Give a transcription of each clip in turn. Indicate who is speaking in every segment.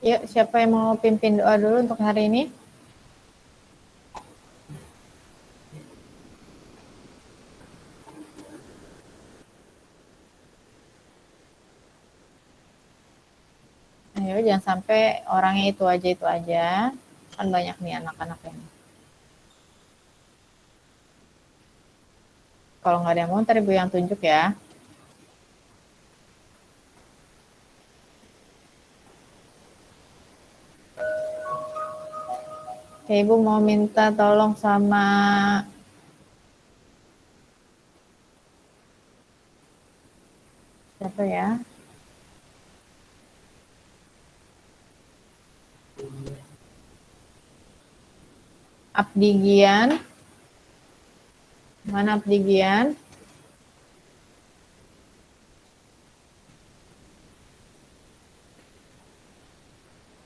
Speaker 1: Yuk, siapa yang mau pimpin doa dulu untuk hari ini? Ayo, jangan sampai orangnya itu aja. Kan banyak nih anak-anak yang. Kalau nggak ada yang mau, ntar Ibu yang tunjuk ya. Oke, Ibu mau minta tolong sama siapa ya? Abdigian. Mana Abdigian?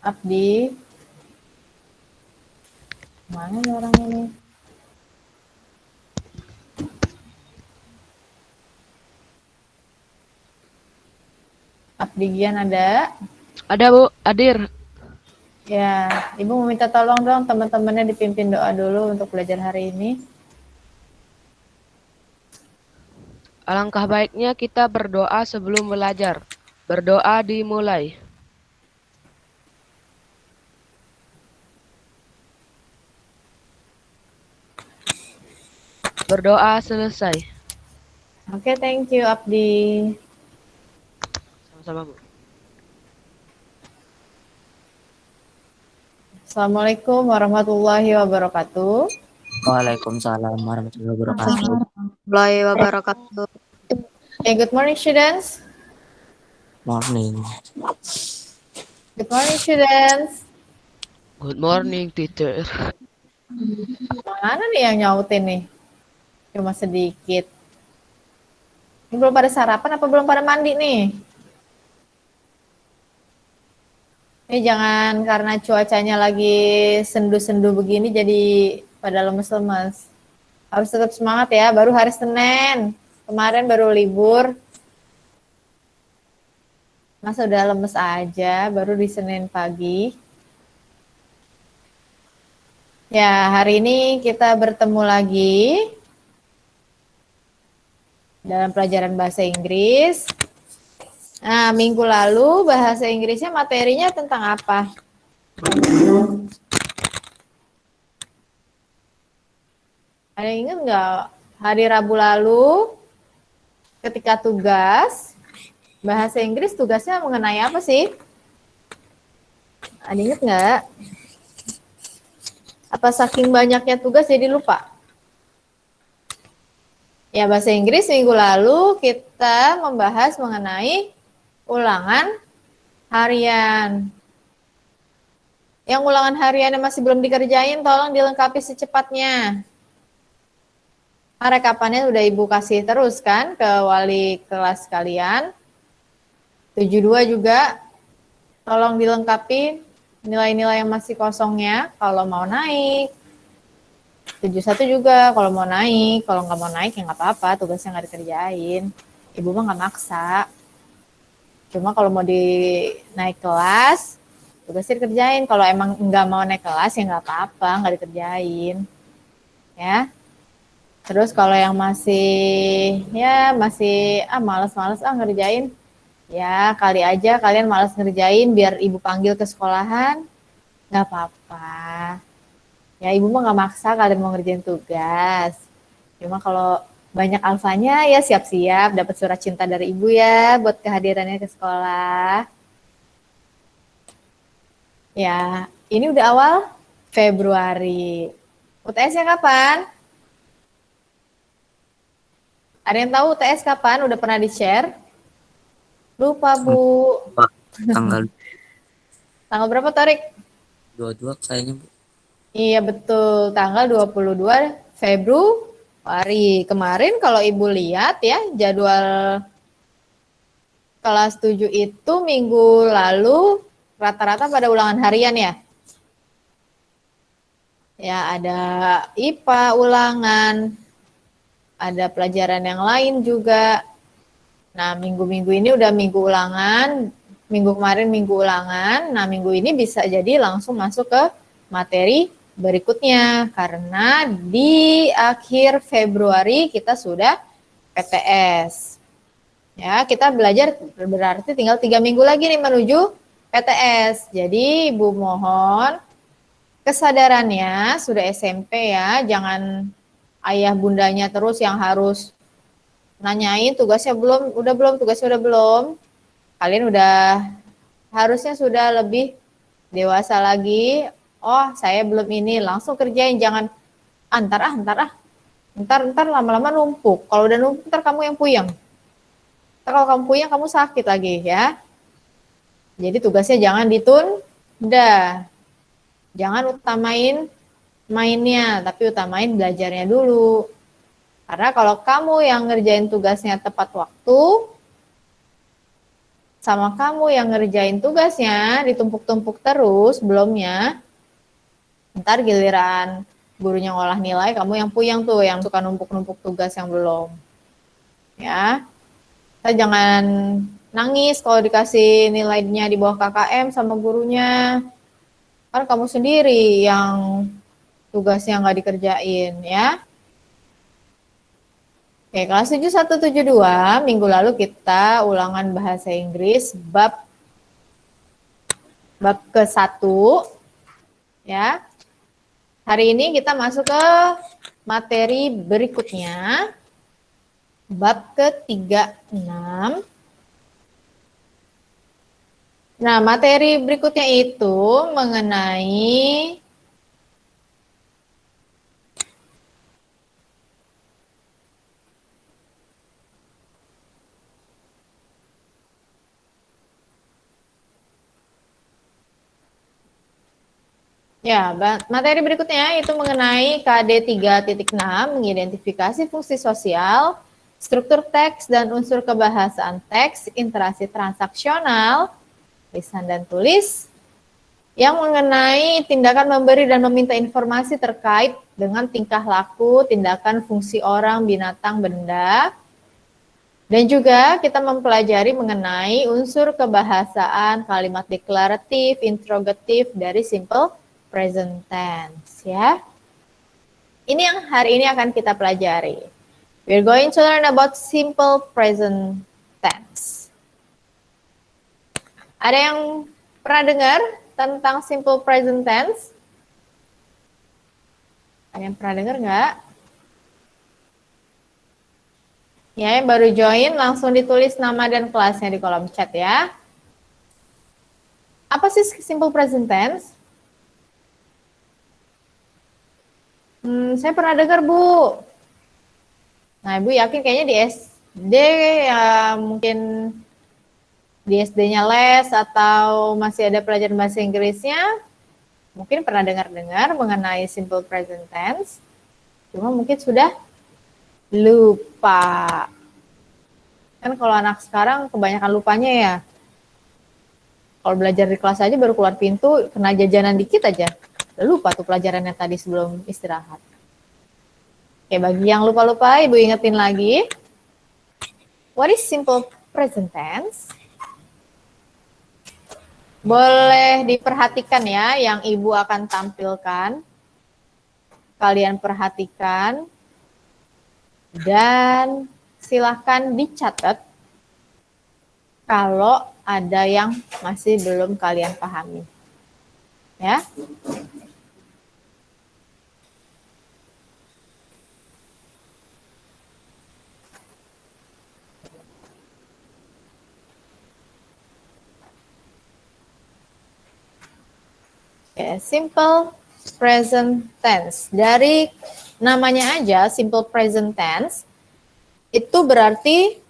Speaker 1: Abdi. Mana nih orang ini? Abdigian ada?
Speaker 2: Ada Bu, hadir.
Speaker 1: Ya, Ibu mau minta tolong dong teman-temannya dipimpin doa dulu untuk belajar hari ini.
Speaker 2: Alangkah baiknya kita berdoa sebelum belajar. Berdoa dimulai. Berdoa selesai.
Speaker 1: Oke, thank you Abdi.
Speaker 2: Sama-sama Bu.
Speaker 1: Assalamualaikum warahmatullahi wabarakatuh.
Speaker 3: Waalaikumsalam warahmatullahi wabarakatuh.
Speaker 4: Warahmatullahi wabarakatuh.
Speaker 1: Hey, good morning students.
Speaker 3: Morning.
Speaker 1: Good morning students.
Speaker 2: Good morning teacher.
Speaker 1: Mana nih yang nyautin nih? Cuma sedikit. Ini belum pada sarapan apa belum pada mandi nih? Ini jangan karena cuacanya lagi sendu-sendu begini jadi pada lemes-lemes. Harus tetap semangat ya, baru hari Senin. Kemarin baru libur. Masa udah lemes aja, baru di Senin pagi. Ya, hari ini kita bertemu lagi dalam pelajaran bahasa Inggris. Nah, minggu lalu bahasa Inggrisnya materinya tentang apa? Ada yang ingat nggak? Hari Rabu lalu ketika tugas, bahasa Inggris tugasnya mengenai apa sih? Ada ingat nggak? Apa saking banyaknya tugas jadi lupa? Ya, bahasa Inggris minggu lalu kita membahas mengenai ulangan harian. Yang ulangan hariannya masih belum dikerjain, tolong dilengkapi secepatnya. Rekapannya udah Ibu kasih terus kan ke wali kelas kalian. 72 juga, tolong dilengkapi nilai-nilai yang masih kosongnya kalau mau naik. 71 juga kalau mau naik, kalau nggak mau naik ya nggak apa-apa, tugasnya nggak dikerjain. Ibu mah nggak maksa. Cuma kalau mau naik kelas, tugasnya dikerjain. Kalau emang nggak mau naik kelas ya nggak apa-apa, nggak dikerjain. Ya. Terus kalau yang masih malas-malas ngerjain, ya kali aja kalian malas ngerjain biar ibu panggil ke sekolahan, nggak apa-apa. Ya ibu mah nggak maksa kalian mau ngerjain tugas. Cuma kalau banyak alfanya ya siap-siap dapat surat cinta dari ibu ya buat kehadirannya ke sekolah. Ya, ini udah awal Februari. UTS-nya kapan? Ada yang tahu UTS kapan? Udah pernah di-share? Lupa, Bu.
Speaker 3: Tanggal
Speaker 1: Tanggal berapa, Tarik?
Speaker 3: 22 kayaknya, Bu.
Speaker 1: Iya, betul. Tanggal 22 Februari. Kemarin kalau Ibu lihat ya, jadwal kelas 7 itu minggu lalu rata-rata pada ulangan harian ya. Ya, ada IPA ulangan, ada pelajaran yang lain juga. Nah, minggu-minggu ini udah minggu ulangan, Minggu kemarin minggu ulangan, nah minggu ini bisa jadi langsung masuk ke materi berikutnya karena di akhir Februari kita sudah PTS. Ya, kita belajar berarti tinggal 3 minggu lagi nih menuju PTS. Jadi Ibu mohon kesadarannya sudah SMP ya, jangan ayah bundanya terus yang harus nanyain tugasnya belum, tugasnya udah belum. Kalian udah harusnya sudah lebih dewasa lagi. Oh, saya belum ini, langsung kerjain, jangan ntar lama-lama numpuk. Kalau udah numpuk ntar kamu yang puyeng. Ntar kalau kamu puyeng kamu sakit lagi ya. Jadi tugasnya jangan ditunda. Jangan utamain mainnya, tapi utamain belajarnya dulu. Karena kalau kamu yang ngerjain tugasnya tepat waktu, sama kamu yang ngerjain tugasnya ditumpuk-tumpuk terus belumnya, ntar giliran gurunya ngolah nilai, kamu yang puyeng tuh, yang suka numpuk-numpuk tugas yang belum. Ya, kita jangan nangis kalau dikasih nilainya di bawah KKM sama gurunya. Kan kamu sendiri yang tugasnya nggak dikerjain ya. Oke, kelas 7172 minggu lalu kita ulangan bahasa Inggris bab ke-1 ya. Hari ini kita masuk ke materi berikutnya bab ke-36. Nah, materi berikutnya itu mengenai materi berikutnya itu mengenai KD 3.6, mengidentifikasi fungsi sosial, struktur teks dan unsur kebahasaan teks, interaksi transaksional, lisan dan tulis, yang mengenai tindakan memberi dan meminta informasi terkait dengan tingkah laku, tindakan fungsi orang, binatang, benda. Dan juga kita mempelajari mengenai unsur kebahasaan, kalimat deklaratif, interrogatif dari simple present tense ya. Ini yang hari ini akan kita pelajari. We're going to learn about simple present tense. Ada yang pernah dengar tentang simple present tense? Ada yang pernah dengar nggak? Ya, yang baru join langsung ditulis nama dan kelasnya di kolom chat ya. Apa sih simple present tense? Saya pernah dengar, Bu. Nah, Ibu yakin kayaknya di SD ya, mungkin di SD-nya les atau masih ada pelajaran bahasa Inggrisnya, mungkin pernah dengar-dengar mengenai simple present tense, cuma mungkin sudah lupa. Kan kalau anak sekarang kebanyakan lupanya ya. Kalau belajar di kelas aja baru keluar pintu, kena jajanan dikit aja. Lupa tuh pelajarannya tadi sebelum istirahat. Oke, bagi yang lupa-lupa, Ibu ingetin lagi. What is simple present tense? Boleh diperhatikan ya, yang Ibu akan tampilkan. Kalian perhatikan. Dan silahkan dicatat kalau ada yang masih belum kalian pahami. Ya. Simple present tense. Dari namanya aja simple present tense itu berarti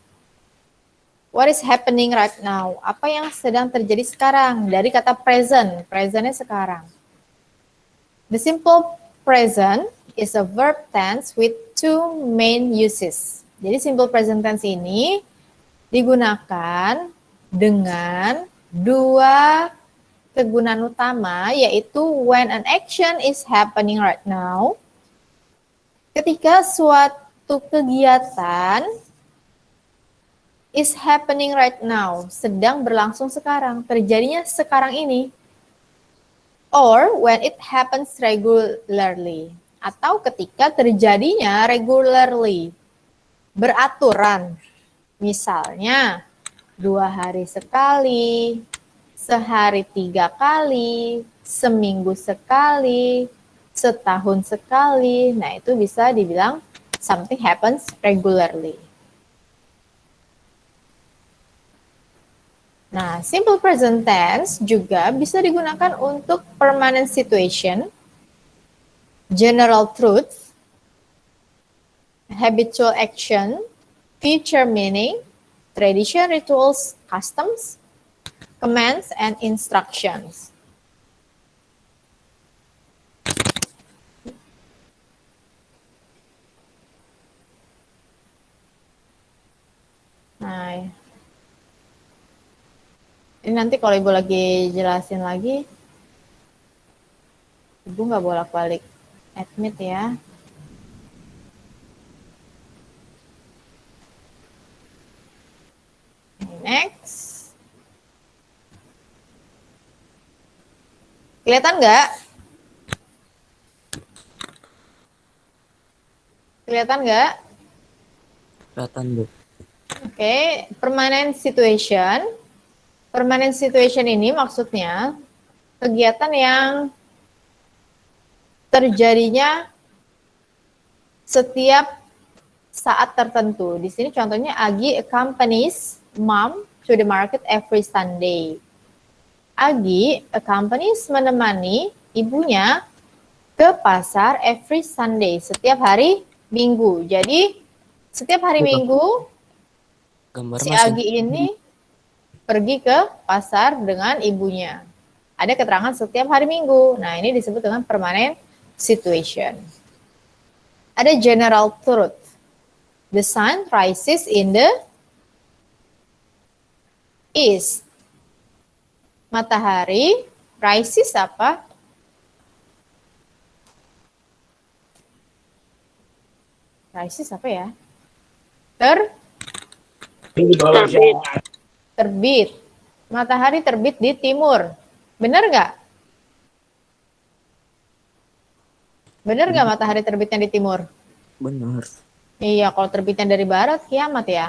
Speaker 1: what is happening right now. Apa yang sedang terjadi sekarang. Dari kata present. Presentnya sekarang. The simple present is a verb tense with two main uses. Jadi simple present tense ini digunakan dengan dua kegunaan utama, yaitu when an action is happening right now, ketika suatu kegiatan is happening right now, sedang berlangsung sekarang, terjadinya sekarang ini. Or when it happens regularly, atau ketika terjadinya regularly, beraturan. Misalnya 2 hari sekali, sehari 3 kali, seminggu sekali, setahun sekali. Nah, itu bisa dibilang something happens regularly. Nah, simple present tense juga bisa digunakan untuk permanent situation, general truth, habitual action, future meaning, tradition, rituals, customs, commands, and instructions. Nah, ini nanti kalau Ibu lagi jelasin lagi, Ibu nggak bolak-balik admit ya. Next. Kelihatan nggak? Kelihatan nggak?
Speaker 3: Kelihatan, Bu.
Speaker 1: Oke, permanent situation. Permanent situation ini maksudnya kegiatan yang terjadinya setiap saat tertentu. Di sini contohnya Agi accompanies mom to the market every Sunday. Agi accompanies menemani ibunya ke pasar every Sunday, setiap hari Minggu. Jadi setiap hari Minggu
Speaker 3: Gambar
Speaker 1: si
Speaker 3: masih
Speaker 1: Agi ini pergi ke pasar dengan ibunya. Ada keterangan setiap hari Minggu. Nah, ini disebut dengan permanent situation. Ada general truth. The sun rises in the east. Matahari rises apa? Rises apa ya? Terbit. Matahari terbit di timur. Benar nggak? Benar nggak matahari terbitnya di timur?
Speaker 3: benar.
Speaker 1: Iya, kalau terbitnya dari barat, kiamat ya.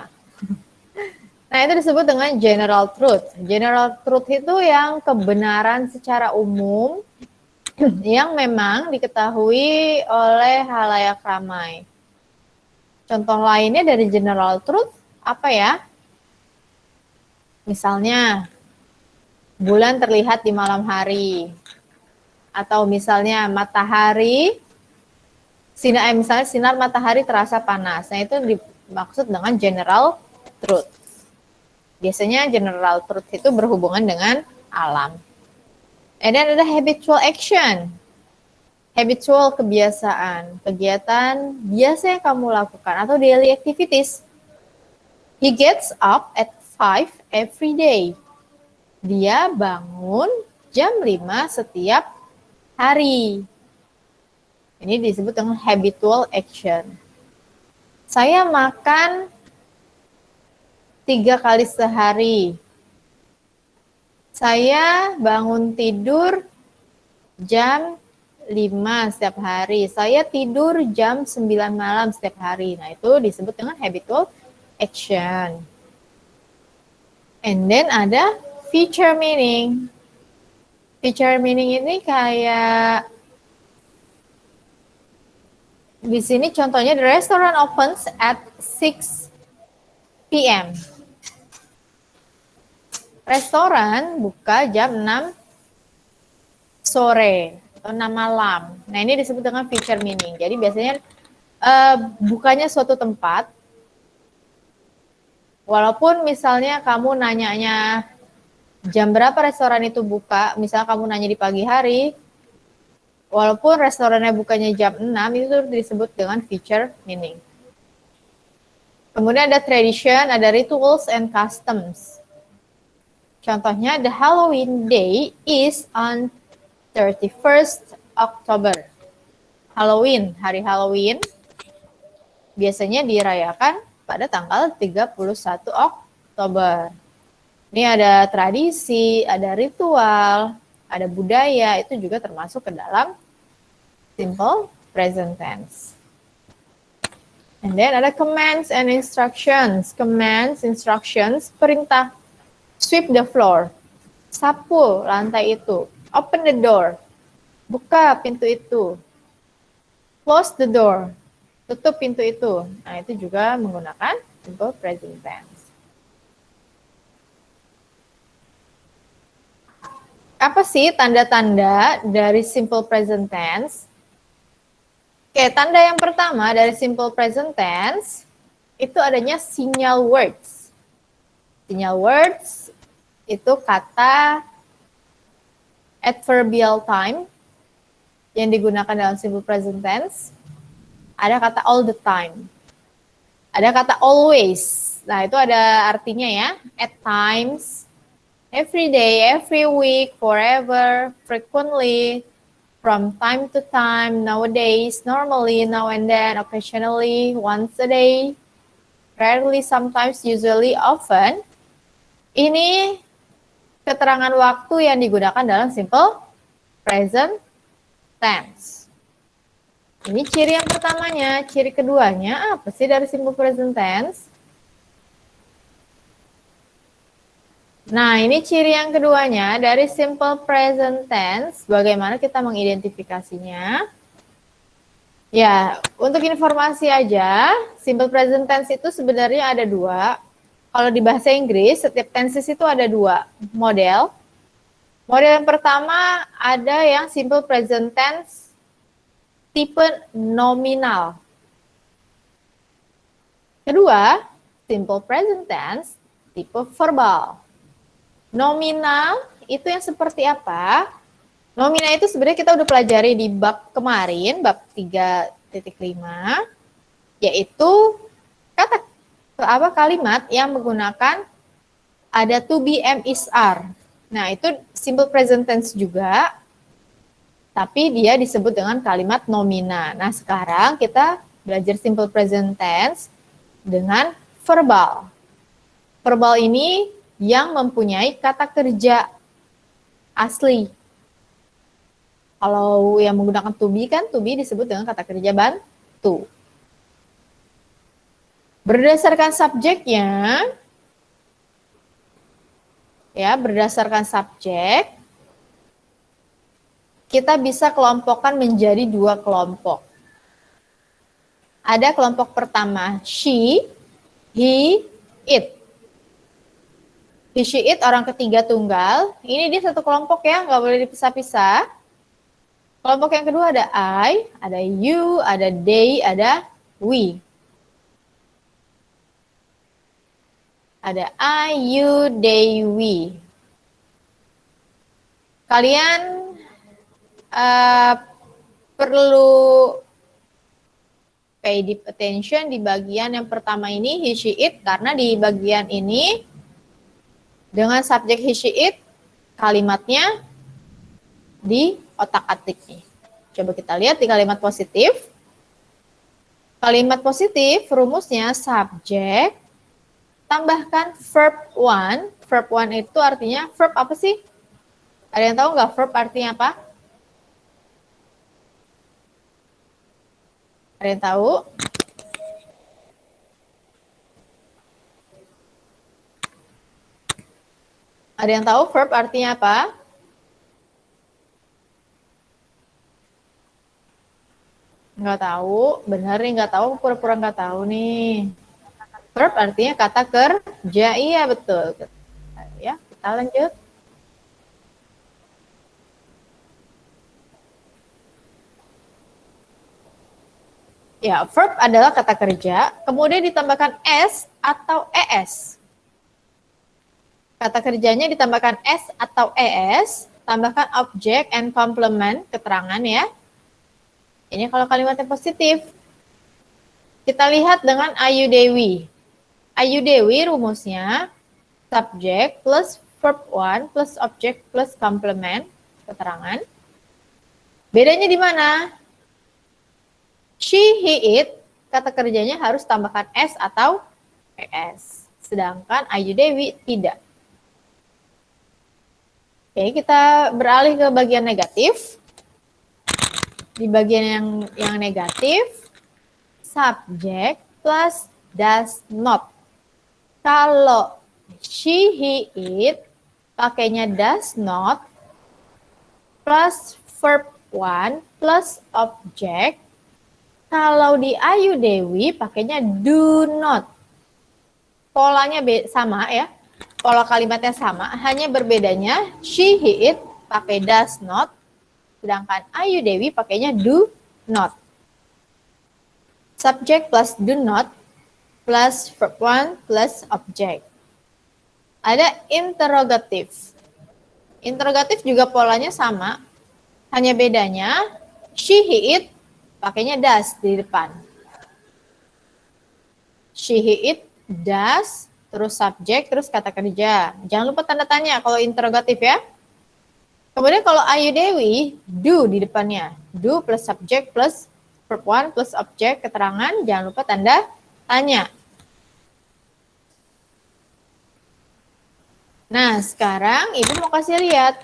Speaker 1: Nah, itu disebut dengan general truth. General truth itu yang kebenaran secara umum yang memang diketahui oleh halayak ramai. Contoh lainnya dari general truth, apa ya? Misalnya, bulan terlihat di malam hari. Atau misalnya matahari, misalnya sinar matahari terasa panas. Nah, itu dimaksud dengan general truth. Biasanya general truth itu berhubungan dengan alam. And then ada habitual action. Habitual kebiasaan, kegiatan biasa yang kamu lakukan atau daily activities. He gets up at 5 every day. Dia bangun jam 5 setiap hari. Ini disebut dengan habitual action. Saya makan 3 kali sehari. Saya bangun tidur jam 5 setiap hari. Saya tidur jam 9 malam setiap hari. Nah, itu disebut dengan habitual action. And then ada future meaning. Future meaning ini kayak di sini contohnya the restaurant opens at 6 p.m. Restoran buka jam 6 sore atau 6 malam. Nah, ini disebut dengan future meaning. Jadi biasanya bukanya suatu tempat, walaupun misalnya kamu nanyanya jam berapa restoran itu buka, misalnya kamu nanya di pagi hari, walaupun restorannya bukanya jam 6, itu disebut dengan future meaning. Kemudian ada tradition, ada rituals and customs. Contohnya, the Halloween day is on 31st October. Halloween, hari Halloween, biasanya dirayakan pada tanggal 31 Oktober. Ini ada tradisi, ada ritual, ada budaya, itu juga termasuk ke dalam simple present tense. And then ada commands and instructions. Commands, instructions, perintah. Sweep the floor. Sapu lantai itu. Open the door. Buka pintu itu. Close the door. Tutup pintu itu. Nah, itu juga menggunakan simple present tense. Apa sih tanda-tanda dari simple present tense? Oke, tanda yang pertama dari simple present tense itu adanya sinyal words. Sinyal words itu kata adverbial time yang digunakan dalam simple present tense. Ada kata all the time. Ada kata always. Nah, itu ada artinya ya. At times, every day, every week, forever, frequently, from time to time, nowadays, normally, now and then, occasionally, once a day, rarely, sometimes, usually, often. Ini keterangan waktu yang digunakan dalam simple present tense. Ini ciri yang pertamanya. Ciri keduanya apa sih dari simple present tense? Nah, ini ciri yang keduanya dari simple present tense. Bagaimana kita mengidentifikasinya? Ya, untuk informasi aja, simple present tense itu sebenarnya ada dua. Kalau di bahasa Inggris, setiap tenses itu ada dua model. Model yang pertama ada yang simple present tense tipe nominal. Kedua, simple present tense tipe verbal. Nominal itu yang seperti apa? Nominal itu sebenarnya kita udah pelajari di bab kemarin, bab 3.5, yaitu kalimat yang menggunakan ada to be, am, is, are. Nah, itu simple present tense juga, tapi dia disebut dengan kalimat nomina. Nah, sekarang kita belajar simple present tense dengan verbal. Verbal ini yang mempunyai kata kerja asli. Kalau yang menggunakan to be kan, to be disebut dengan kata kerja bantu. Berdasarkan subjeknya, ya, berdasarkan subjek, kita bisa kelompokkan menjadi dua kelompok. Ada kelompok pertama, she, he, it. He, she, it, orang ketiga tunggal. Ini dia satu kelompok ya, nggak boleh dipisah-pisah. Kelompok yang kedua ada I, ada you, ada they, ada we. Ada I, you, they, we. Kalian perlu pay deep attention di bagian yang pertama ini, he, she, it, karena di bagian ini dengan subjek he, she, it, kalimatnya di otak-atik nih. Coba kita lihat di kalimat positif. Kalimat positif rumusnya subjek tambahkan verb one. Verb one itu artinya verb apa sih? Ada yang tahu nggak verb artinya apa? Ada yang tahu? Ada yang tahu verb artinya apa? Nggak tahu, benar nih nggak tahu, pura-pura nggak tahu nih. Verb artinya kata kerja, iya betul. Ya, kita lanjut. Ya, verb adalah kata kerja, kemudian ditambahkan s atau es. Kata kerjanya ditambahkan s atau es, tambahkan object and complement, keterangan ya. Ini kalau kalimatnya positif. Kita lihat dengan Ayu Dewi. Ayu Dewi rumusnya subject plus verb one plus object plus complement, keterangan. Bedanya di mana? She, he, it, kata kerjanya harus tambahkan s atau es. sedangkan Ayu Dewi tidak. Oke, kita beralih ke bagian negatif. Di bagian yang negatif, subject plus does not. Kalau she, he, it, pakainya does not, plus verb one, plus object. Kalau di Ayu Dewi, pakainya do not. Polanya sama ya. Pola kalimatnya sama, hanya berbedanya she, he, it pakai does not, sedangkan Ayu Dewi pakainya do not. Subject plus do not plus verb one plus object. Ada interrogative. Interrogative juga polanya sama, hanya bedanya she, he, it pakainya does di depan. She, he, it, does, terus subjek, terus kata kerja. Jangan lupa tanda tanya kalau interrogatif ya. Kemudian kalau Ayu Dewi, do di depannya. Do plus subjek plus verb one plus objek keterangan. Jangan lupa tanda tanya. Nah, sekarang Ibu mau kasih lihat.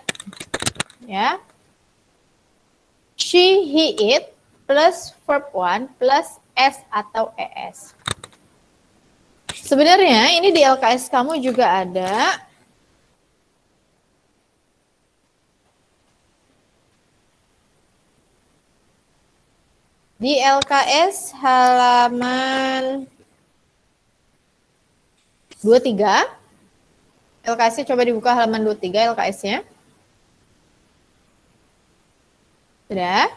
Speaker 1: Ya. She, he, it plus verb one plus s atau es. Sebenarnya ini di LKS kamu juga ada. Di LKS halaman 23. LKS-nya coba dibuka halaman 23 LKS-nya. Sudah?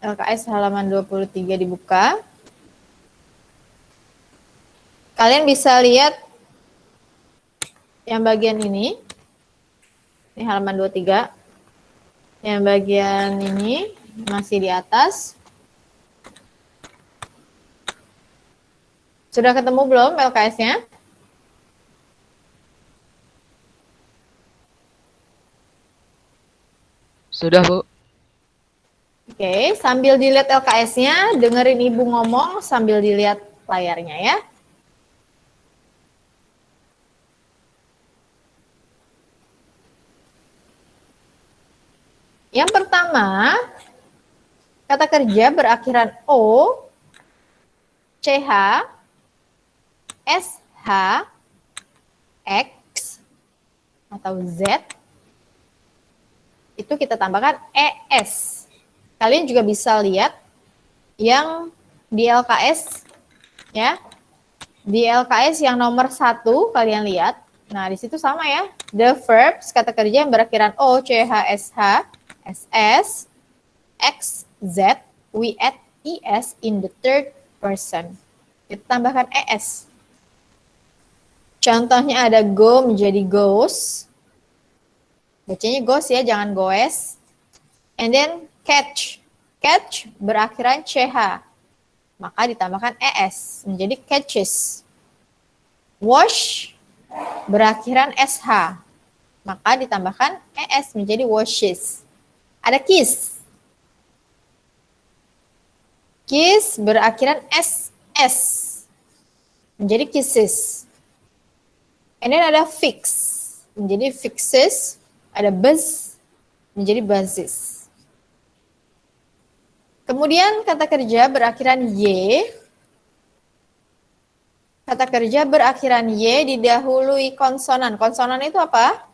Speaker 1: LKS halaman 23 dibuka. Kalian bisa lihat yang bagian ini. Ini halaman 23. Yang bagian ini masih di atas. Sudah ketemu belum LKS-nya?
Speaker 2: Sudah, Bu.
Speaker 1: Oke, sambil dilihat LKS-nya, dengerin Ibu ngomong sambil dilihat layarnya ya. Yang pertama, kata kerja berakhiran O, CH, SH, X, atau Z, itu kita tambahkan ES. Kalian juga bisa lihat yang di LKS ya. Di LKS yang nomor 1 kalian lihat. Nah, di situ sama ya. The verbs kata kerja yang berakhiran O, CH, SH, SS, X, Z, we add ES in the third person. Kita tambahkan ES. Contohnya ada go menjadi goes. Bacanya goes ya, jangan goes. And then catch. Catch berakhiran CH. Maka ditambahkan ES menjadi catches. Wash berakhiran SH. Maka ditambahkan ES menjadi washes. Ada kiss. Kiss berakhiran SS. Menjadi kisses. And then ada fix. Menjadi fixes. Ada buzz. Menjadi buzzes. Kemudian kata kerja berakhiran Y. Kata kerja berakhiran Y didahului konsonan. Konsonan itu apa?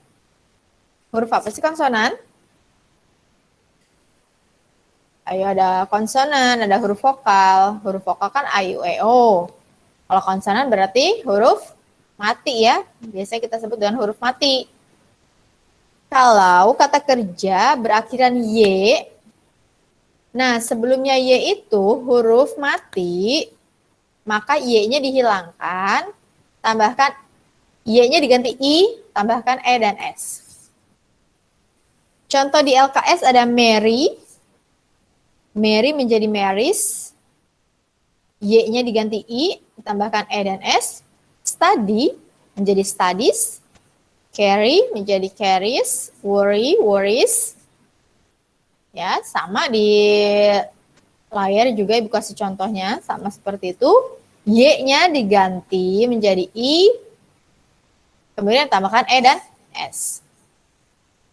Speaker 1: Huruf apa sih konsonan? Ayo ada konsonan, ada huruf vokal. Huruf vokal kan A, I, U, E, O. Kalau konsonan berarti huruf mati ya. Biasanya kita sebut dengan huruf mati. Kalau kata kerja berakhiran Y, nah, sebelumnya Y itu huruf mati, maka Y-nya dihilangkan, tambahkan Y-nya diganti I, tambahkan E dan S. Contoh di LKS ada Mary, Mary menjadi Marys, Y-nya diganti I, tambahkan E dan S. Study menjadi studies, carry menjadi carries, worry, worries. Ya, sama di layar juga Ibu kasih contohnya sama seperti itu. Y-nya diganti menjadi I, kemudian tambahkan E dan S.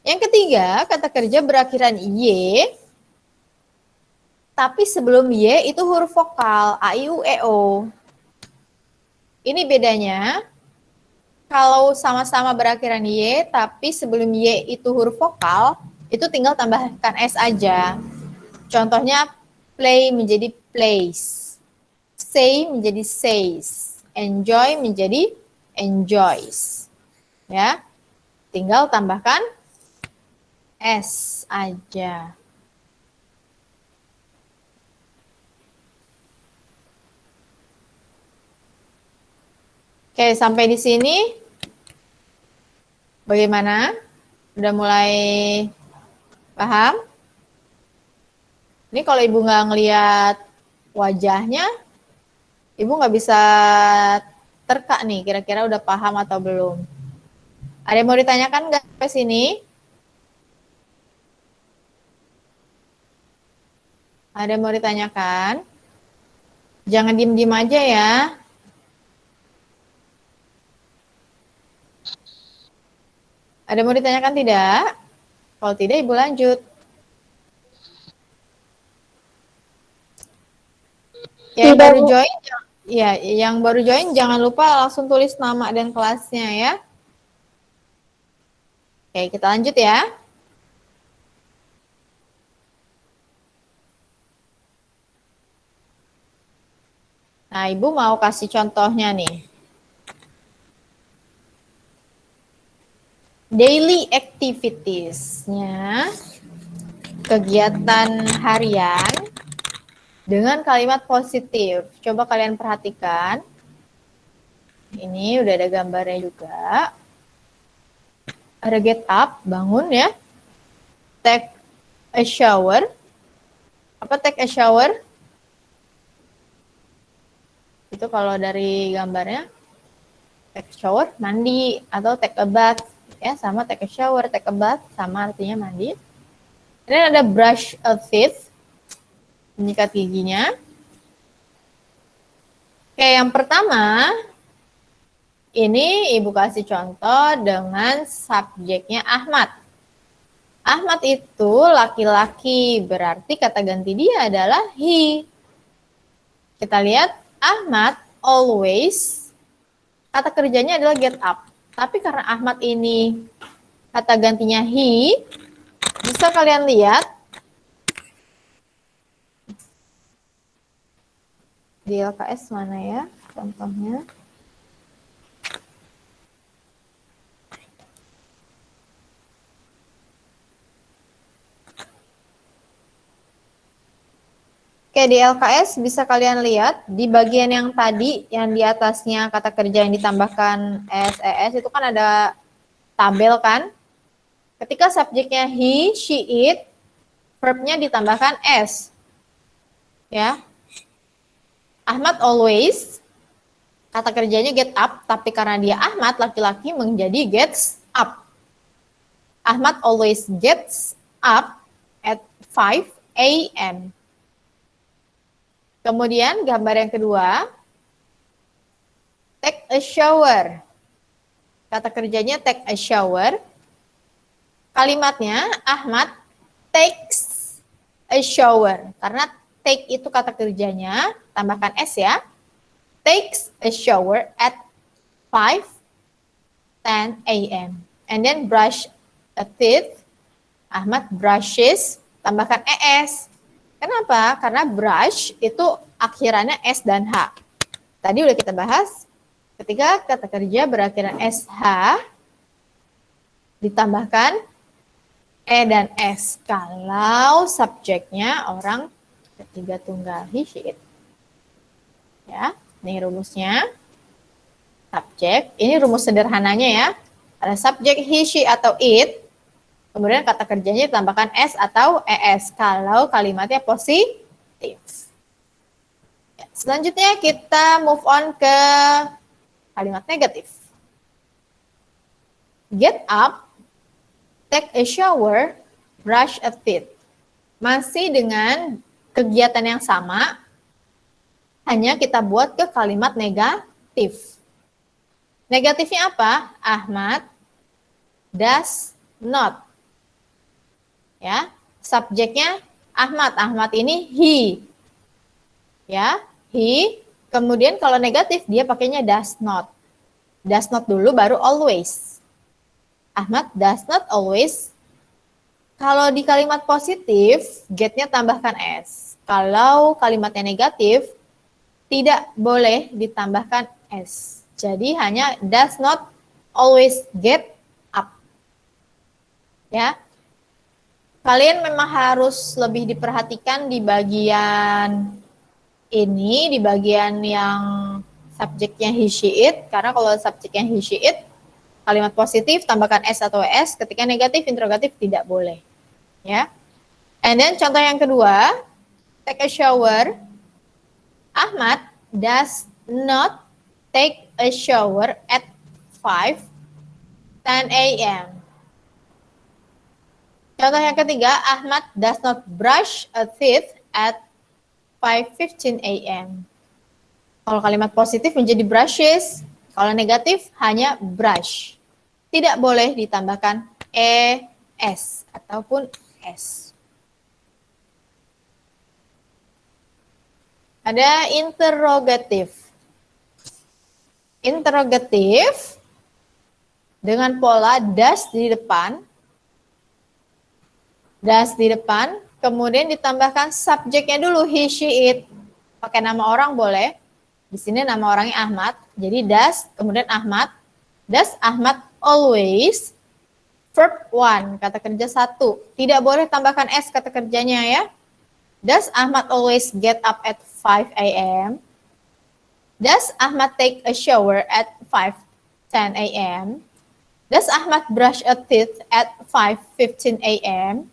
Speaker 1: Yang ketiga, kata kerja berakhiran Y, tapi sebelum Y itu huruf vokal, A, I, U, E, O. Ini bedanya, kalau sama-sama berakhiran Y, tapi sebelum Y itu huruf vokal, itu tinggal tambahkan S aja. Contohnya, play menjadi plays, say menjadi says, enjoy menjadi enjoys. Ya, tinggal tambahkan S aja. Oke, sampai di sini bagaimana? Udah mulai paham? Ini kalau Ibu nggak ngelihat wajahnya, Ibu nggak bisa terka nih, kira-kira udah paham atau belum. Ada yang mau ditanyakan nggak sampai sini? Ada yang mau ditanyakan? Jangan diem-diem aja ya. Ada yang mau ditanyakan tidak? Kalau tidak, Ibu lanjut. Yang baru join, ya, yang baru join jangan lupa langsung tulis nama dan kelasnya ya. Oke, kita lanjut ya. Nah, Ibu mau kasih contohnya nih. Daily activities-nya, kegiatan harian dengan kalimat positif. Coba kalian perhatikan. Ini udah ada gambarnya juga. Ada get up, bangun ya. Take a shower. Apa take a shower? Itu kalau dari gambarnya, take a shower, mandi, atau take a bath. Ya, sama take a shower, take a bath, sama artinya mandi. Dan ada brush a teeth, menyikat giginya. Oke, yang pertama, ini Ibu kasih contoh dengan subjeknya Ahmad. Ahmad itu laki-laki, berarti kata ganti dia adalah he. Kita lihat, Ahmad always, kata kerjanya adalah get up. Tapi karena Ahmad ini kata gantinya he, bisa kalian lihat di LKS mana ya contohnya. Oke, di LKS bisa kalian lihat di bagian yang tadi, yang di atasnya kata kerja yang ditambahkan SES, itu kan ada tabel kan? Ketika subjeknya he, she, it, verbnya ditambahkan S. Ya. Ahmad always, kata kerjanya get up, tapi karena dia Ahmad, laki-laki menjadi gets up. Ahmad always gets up at 5 a.m. Kemudian gambar yang kedua, take a shower. Kata kerjanya take a shower. Kalimatnya Ahmad takes a shower. Karena take itu kata kerjanya, tambahkan S ya. Takes a shower at 5:10 a.m. And then brush a teeth. Ahmad brushes, tambahkan ES. Kenapa? Karena brush itu akhirannya S dan H. Tadi udah kita bahas, ketika kata kerja berakhiran SH, ditambahkan E dan S. Kalau subjeknya orang ketiga tunggal, he, she, it. Ya, ini rumusnya. Subjek, ini rumus sederhananya ya. Ada subjek he, she, atau it. Kemudian kata kerjanya ditambahkan S atau ES kalau kalimatnya positif. Ya, selanjutnya kita move on ke kalimat negatif. Get up, take a shower, brush a teeth. Masih dengan kegiatan yang sama, hanya kita buat ke kalimat negatif. Negatifnya apa? Ahmad does not. Ya, subjeknya Ahmad. Ahmad ini he. Ya, he. Kemudian kalau negatif dia pakainya does not. Does not dulu baru always. Ahmad does not always. Kalau di kalimat positif, get-nya tambahkan s. Kalau kalimatnya negatif, tidak boleh ditambahkan s. Jadi hanya does not always get up. Ya. Kalian memang harus lebih diperhatikan di bagian ini, di bagian yang subjeknya he, she, it. Karena kalau subjeknya he, she, it, kalimat positif tambahkan s atau s. Ketika negatif, interrogatif tidak boleh. Ya. And then contoh yang kedua, take a shower. Ahmad does not take a shower at 5:10 a.m. Contoh yang ketiga, Ahmad does not brush a teeth at 5:15 a.m. Kalau kalimat positif menjadi brushes, kalau negatif hanya brush. Tidak boleh ditambahkan es ataupun s. Ada interrogatif. Interrogatif dengan pola does di depan. Das di depan, kemudian ditambahkan subjeknya dulu, he, she, it. Pakai nama orang boleh. Di sini nama orangnya Ahmad. Jadi does, kemudian Ahmad. Does Ahmad always, verb 1, kata kerja 1. Tidak boleh tambahkan s kata kerjanya ya. Does Ahmad always get up at 5 a.m.? Does Ahmad take a shower at 5:10 a.m.? Does Ahmad brush a teeth at 5:15 a.m.?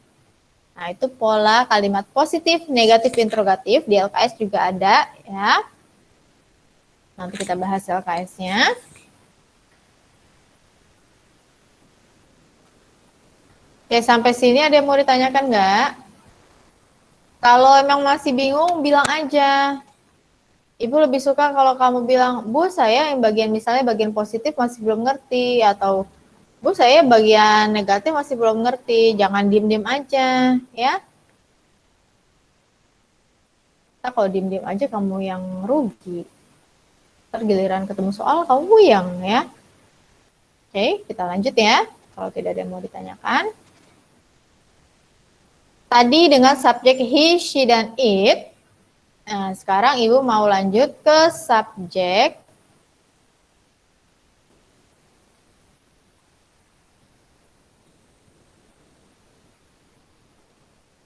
Speaker 1: Nah, itu pola kalimat positif, negatif, interrogatif. Di LKS juga ada, ya. Nanti kita bahas LKS-nya. Oke, sampai sini ada yang mau ditanyakan nggak? Kalau emang masih bingung, bilang aja. Ibu lebih suka kalau kamu bilang, Bu, saya yang bagian misalnya bagian positif masih belum ngerti, atau Bu, saya bagian negatif masih belum ngerti. Jangan diem-diem aja, ya. Nah, kalau diem-diem aja kamu yang rugi. Ntar giliran ketemu soal, kamu buyang, ya. Oke, kita lanjut ya. Kalau tidak ada yang mau ditanyakan. Tadi dengan subjek he, she, dan it. Nah, sekarang Ibu mau lanjut ke subjek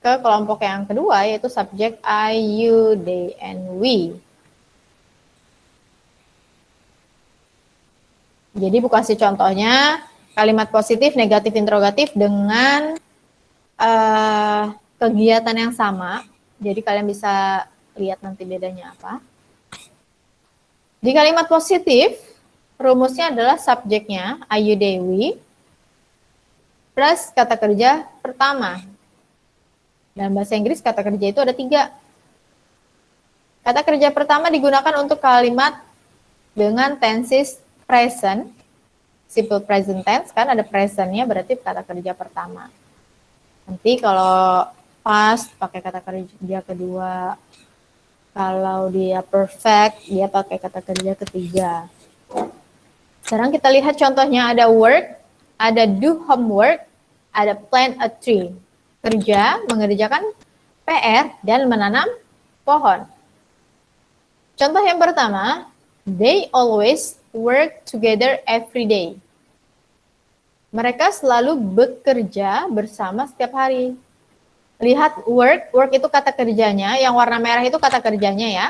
Speaker 1: ke kelompok yang kedua, yaitu subjek I, you, they, and we. Jadi Bu kasih contohnya kalimat positif, negatif, interrogatif dengan kegiatan yang sama. Jadi kalian bisa lihat nanti bedanya apa. Di kalimat positif, rumusnya adalah subjeknya I, you, they, we, plus kata kerja pertama. Dalam bahasa Inggris kata kerja itu ada 3. Kata kerja pertama digunakan untuk kalimat dengan tenses present, simple present tense, kan ada presentnya berarti kata kerja pertama. Nanti kalau past pakai kata kerja kedua, kalau dia perfect dia pakai kata kerja ketiga. Sekarang kita lihat contohnya, ada work, ada do homework, ada plant a tree. Kerja, mengerjakan PR, dan menanam pohon. Contoh yang pertama, they always work together every day. Mereka selalu bekerja bersama setiap hari. Lihat work itu kata kerjanya, yang warna merah itu kata kerjanya ya.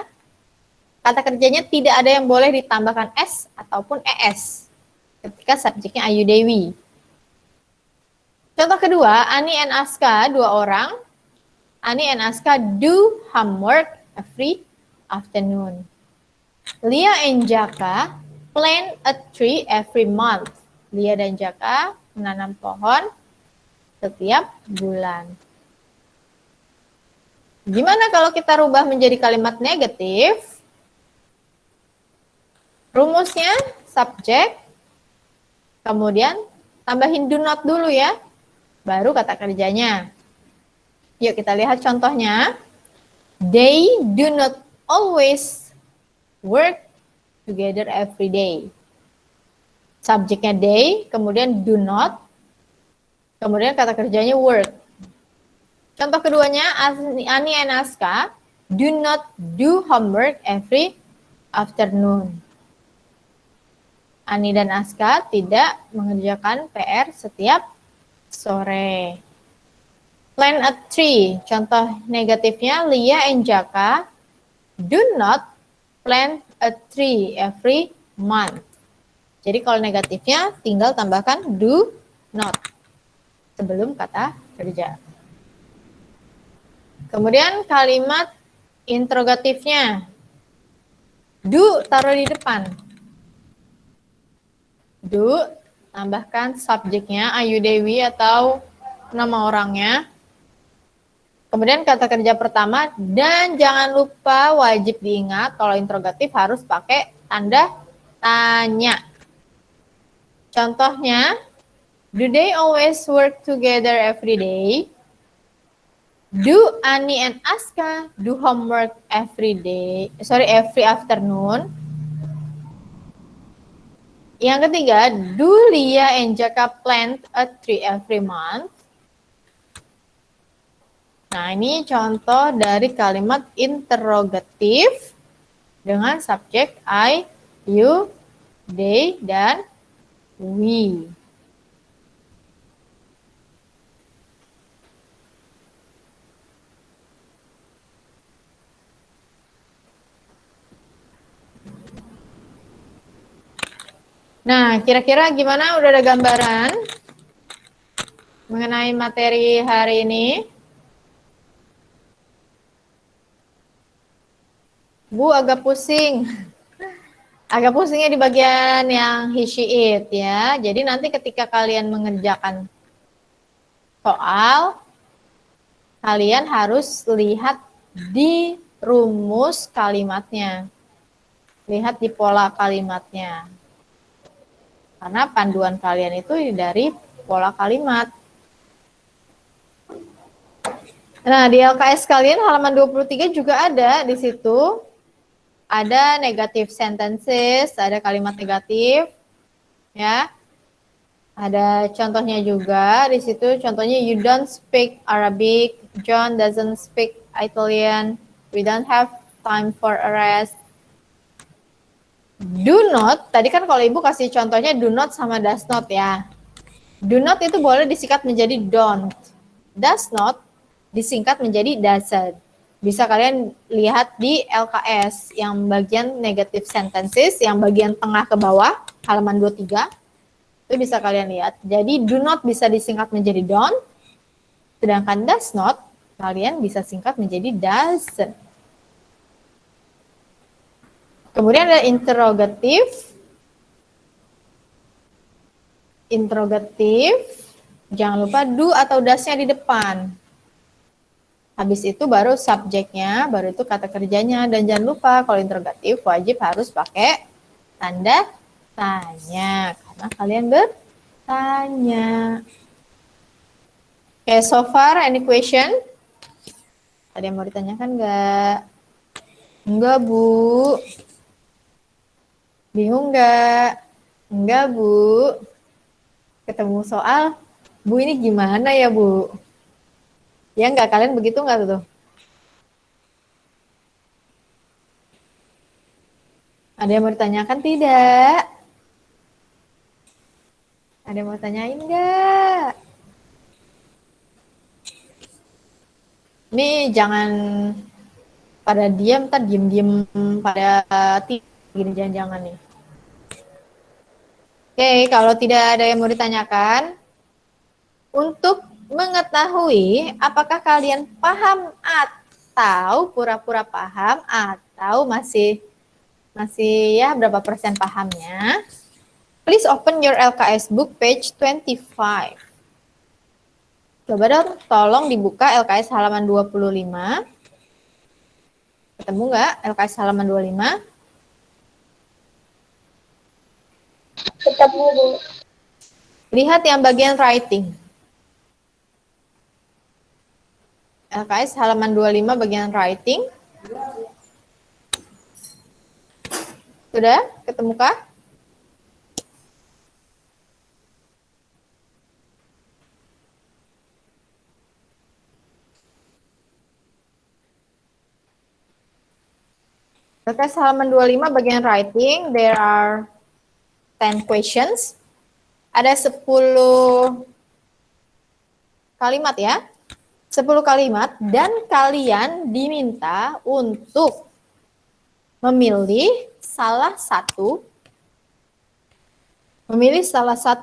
Speaker 1: Kata kerjanya tidak ada yang boleh ditambahkan s ataupun es ketika subjeknya I, you, they, we. Contoh kedua, Ani and Aska, 2 orang. Ani and Aska do homework every afternoon. Lia and Jaka plant a tree every month. Lia dan Jaka menanam pohon setiap bulan. Gimana kalau kita rubah menjadi kalimat negatif? Rumusnya subjek, kemudian tambahin do not dulu ya, baru kata kerjanya. Yuk kita lihat contohnya. They do not always work together every day. Subjeknya they, kemudian do not, kemudian kata kerjanya work. Contoh keduanya, Ani and Aska do not do homework every afternoon. Ani dan Aska tidak mengerjakan PR setiap sore. Plant a tree. Contoh negatifnya, Lia and Jaka do not plant a tree every month. Jadi kalau negatifnya tinggal tambahkan do not sebelum kata kerja. Kemudian kalimat interrogatifnya. Do taruh di depan. Do, tambahkan subjeknya Ayu Dewi atau nama orangnya. Kemudian kata kerja pertama, dan jangan lupa wajib diingat kalau interrogatif harus pakai tanda tanya. Contohnya, do they always work together every day? Do Ani and Aska do homework every afternoon? Yang ketiga, do Lia and Jaka plant a tree every month? Nah, ini contoh dari kalimat interrogatif dengan subjek I, you, they, dan we. Nah, kira-kira gimana? Udah ada gambaran mengenai materi hari ini? Bu agak pusing. Agak pusingnya di bagian yang he, she, it ya. Jadi nanti ketika kalian mengerjakan soal, kalian harus lihat di rumus kalimatnya. Lihat di pola kalimatnya. Karena panduan kalian itu dari pola kalimat. Nah, di LKS kalian halaman 23 juga ada di situ. Ada negative sentences, ada kalimat negatif. Ya. Ada contohnya juga di situ. Contohnya, you don't speak Arabic, John doesn't speak Italian, we don't have time for a rest. Do not, tadi kan kalau ibu kasih contohnya do not sama does not ya. Do not itu boleh disingkat menjadi don't. Does not disingkat menjadi doesn't. Bisa kalian lihat di LKS yang bagian negative sentences, yang bagian tengah ke bawah, halaman 23. Itu bisa kalian lihat. Jadi do not bisa disingkat menjadi don't, sedangkan does not kalian bisa singkat menjadi doesn't. Kemudian ada interrogatif. Interrogatif, jangan lupa do atau does-nya di depan. Habis itu baru subjeknya, baru itu kata kerjanya. Dan jangan lupa kalau interrogatif wajib harus pakai tanda tanya. Karena kalian bertanya. Oke, so far any question? Ada yang mau ditanyakan nggak? Enggak, Bu. Bingung nggak? Enggak, Bu. Ketemu soal, Bu ini gimana ya, Bu? Ya enggak, kalian begitu enggak tuh? Ada yang mau ditanyakan tidak? Ada yang mau tanyain enggak? Ini jangan pada diam, ntar diem-diem pada gini, jangan-jangan nih. Oke, kalau tidak ada yang mau ditanyakan, untuk mengetahui apakah kalian paham atau pura-pura paham atau masih ya berapa persen pahamnya, please open your LKS book page 25. Coba dong, tolong dibuka LKS halaman 25. Ketemu nggak LKS halaman 25?
Speaker 5: Ketemu, Bu.
Speaker 1: Lihat yang bagian writing. LKS halaman 25 bagian writing. Sudah? Ketemukah? LKS halaman 25 bagian writing, there are 10 questions. Ada 10 kalimat ya. 10 kalimat dan kalian diminta untuk memilih salah satu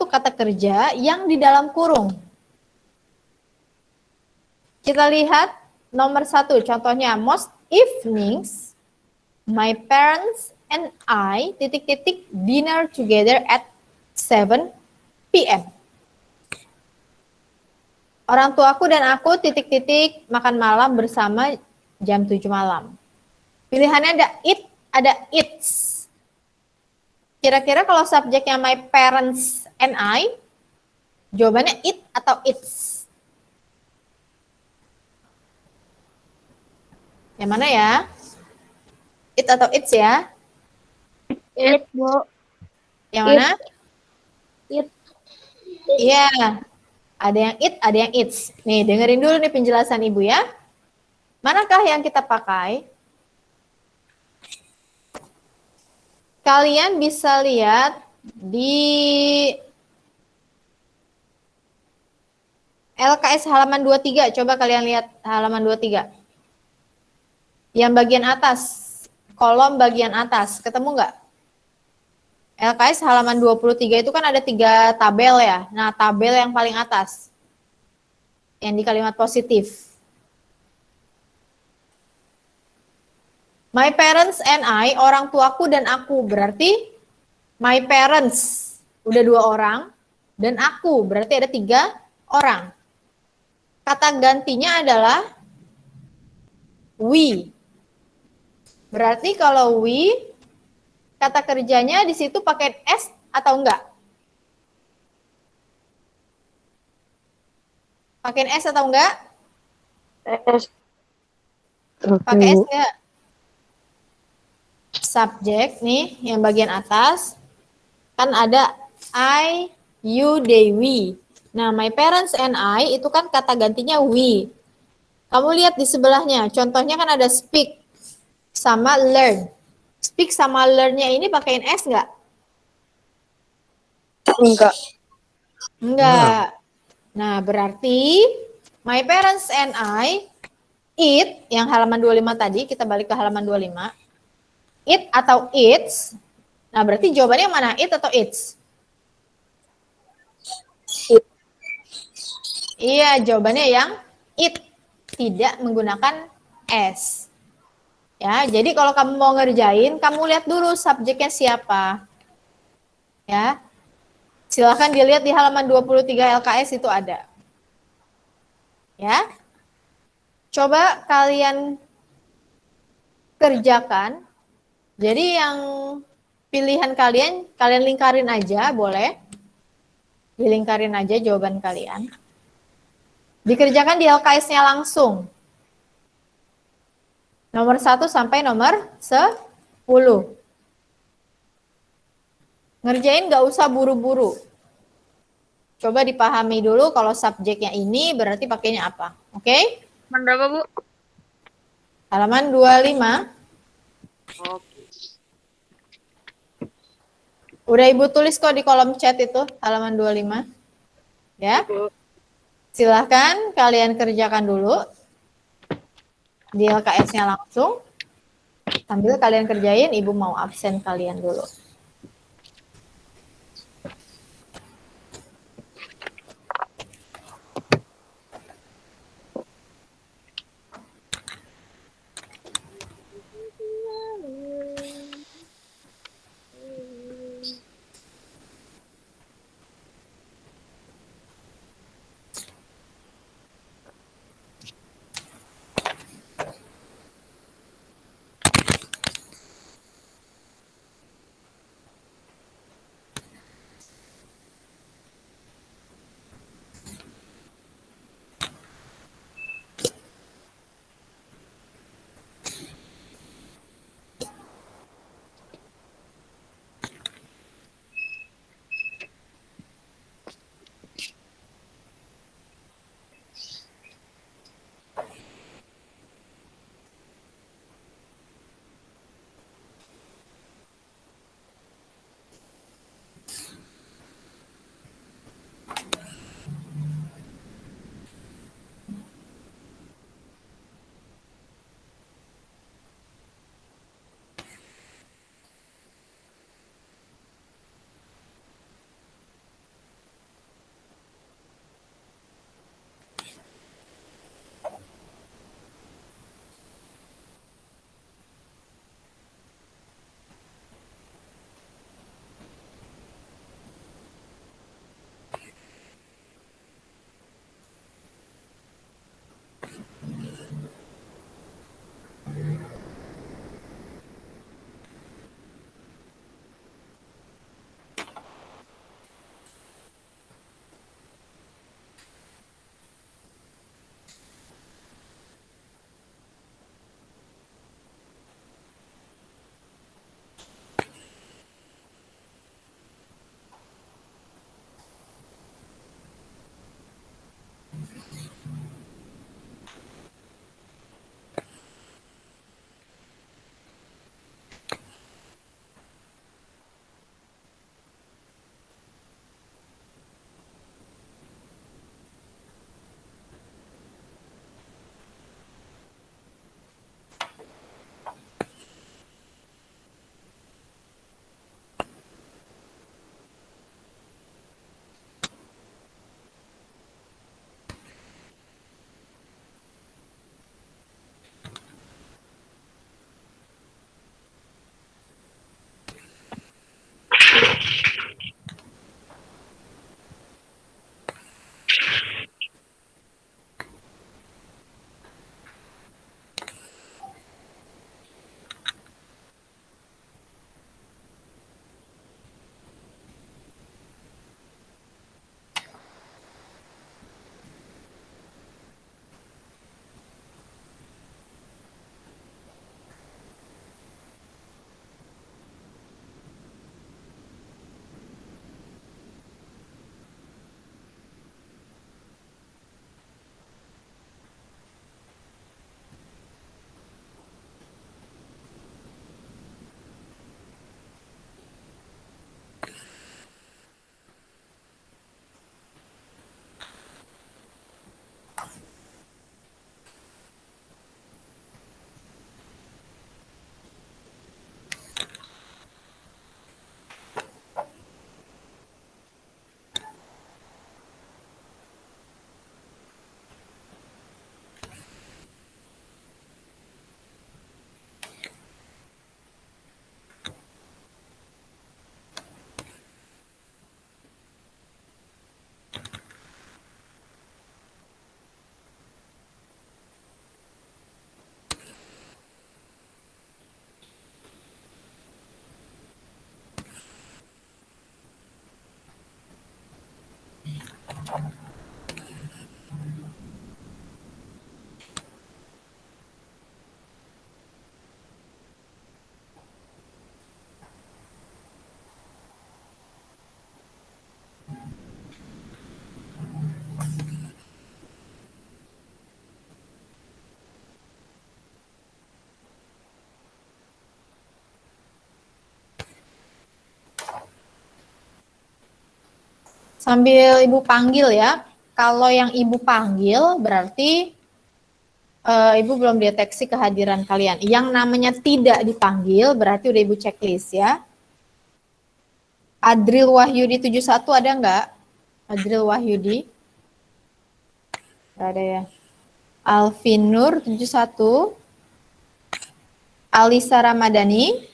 Speaker 1: kata kerja yang di dalam kurung. Kita lihat nomor 1, contohnya most evenings my parents and I dinner together at 7 p.m. Orang tuaku dan aku makan malam bersama jam 7 malam. Pilihannya ada it, ada its. Kira-kira kalau subjeknya my parents and I, jawabannya it atau its? Yang mana ya? It atau its ya?
Speaker 5: It, Bu.
Speaker 1: Yang mana?
Speaker 5: It.
Speaker 1: Iya. Ada yang it, ada yang its. Nih, dengerin dulu nih penjelasan Ibu ya. Manakah yang kita pakai? Kalian bisa lihat di LKS halaman 23. Coba kalian lihat halaman 23. Yang bagian atas, kolom bagian atas, ketemu nggak? LKS halaman 23 itu kan ada 3 tabel ya. Nah, tabel yang paling atas. Yang di kalimat positif. My parents and I, orang tuaku dan aku. Berarti my parents, udah 2 orang. Dan aku, berarti ada 3 orang. Kata gantinya adalah we. Berarti kalau we, kata kerjanya di situ pakai S atau enggak? Pakai S atau enggak?
Speaker 5: S.
Speaker 1: Pakai S enggak? Subjek nih, yang bagian atas. Kan ada I, you, they, we. Nah, my parents and I itu kan kata gantinya we. Kamu lihat di sebelahnya, contohnya kan ada speak sama learn. Speak sama learn-nya ini pakein S nggak?
Speaker 5: Enggak.
Speaker 1: Enggak. Nah, berarti my parents and I, it, yang halaman 25 tadi, kita balik ke halaman 25. It atau its. Nah, berarti jawabannya yang mana? It atau its?
Speaker 5: It.
Speaker 1: Iya, jawabannya yang it. Tidak menggunakan S. Ya, jadi kalau kamu mau ngerjain, kamu lihat dulu subjeknya siapa. Ya. Silakan dilihat di halaman 23 LKS itu ada. Ya. Coba kalian kerjakan. Jadi yang pilihan kalian lingkarin aja, boleh. Dilingkarin aja jawaban kalian. Dikerjakan di LKS-nya langsung. Nomor 1 sampai nomor 10. Ngerjain nggak usah buru-buru. Coba dipahami dulu kalau subjeknya ini berarti pakainya apa. Oke?
Speaker 5: Halaman berapa, Bu?
Speaker 1: Halaman 25.
Speaker 5: Oke.
Speaker 1: Udah Ibu tulis kok di kolom chat itu, halaman 25. Ya. Silahkan kalian kerjakan dulu. Di LKS-nya langsung. Sambil kalian kerjain, Ibu mau absen kalian dulu. Sambil Ibu panggil ya. Kalau yang Ibu panggil berarti Ibu belum deteksi kehadiran kalian. Yang namanya tidak dipanggil berarti udah Ibu checklist ya. Adril Wahyudi 71 ada nggak? Adril Wahyudi? Nggak ada ya. Alvin Nur 71. Alisa Ramadhani.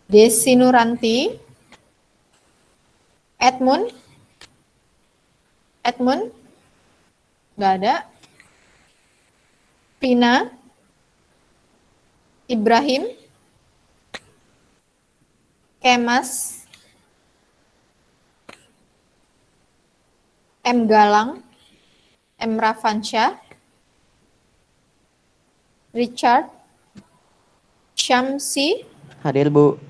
Speaker 1: Desi Nuranti. Edmund. Edmund. Nggak ada. Pina. Ibrahim. Kemas. M. Galang. M. Rafansyah. Richard. Syamsi.
Speaker 6: Hadir, Bu.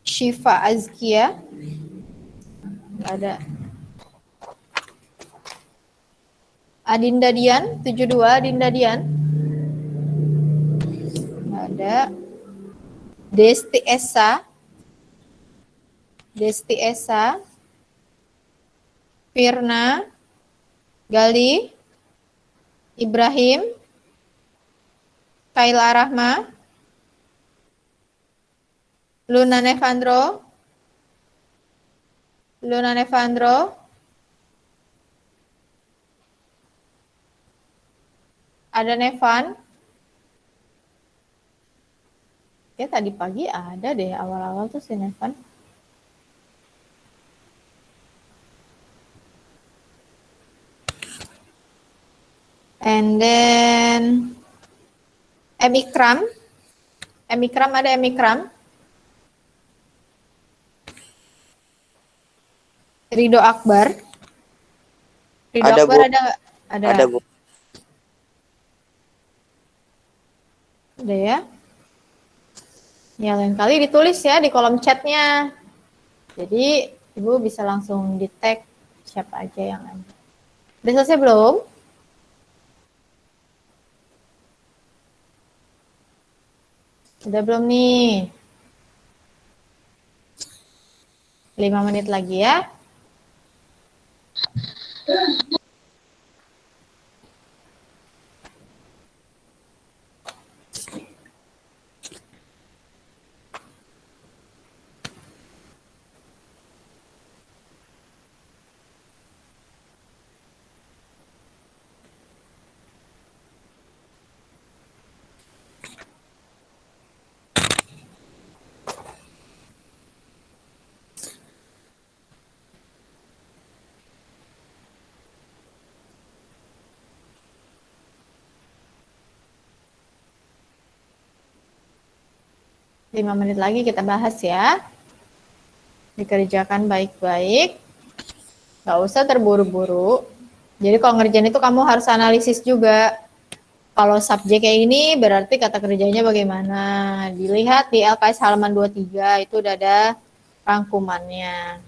Speaker 1: Syifa Azkia. Nggak ada. Adinda Dian, 72, Adinda Dian. Nggak ada. Desti Esa. Desti Esa. Firna. Gali. Ibrahim. Kaila Rahma. Luna Nevandro. Luna Nevandro. Ada Nevan. Ya tadi pagi ada deh awal-awal tuh si Nevan. And then M. Ikram. M. Ikram ada M. Ikram. Ridho Akbar. Ridho
Speaker 6: Ada,
Speaker 1: Akbar
Speaker 6: Bu.
Speaker 1: ada nggak? Ada.
Speaker 6: Ada, Bu.
Speaker 1: Ada ya. Ya lain kali ditulis ya di kolom chatnya. Jadi Ibu bisa langsung di tag siapa aja yang ada. Udah selesai belum? Udah belum nih? 5 menit lagi ya. Lima menit lagi kita bahas ya. Dikerjakan baik-baik. Nggak usah terburu-buru. Jadi kalau ngerjain itu kamu harus analisis juga. Kalau subjek kayak ini berarti kata kerjanya bagaimana. Dilihat di LKS halaman 23 itu udah ada rangkumannya.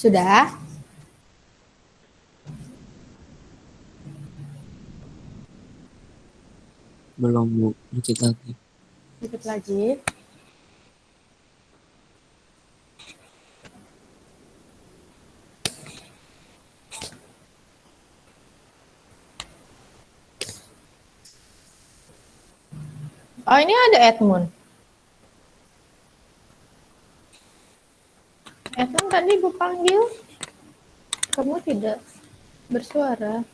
Speaker 1: Sudah?
Speaker 3: Belum, Bu. Dikit lagi.
Speaker 1: Dikit lagi. Oh, ini ada Edmund. Edmund tadi gue panggil. Kamu tidak bersuara.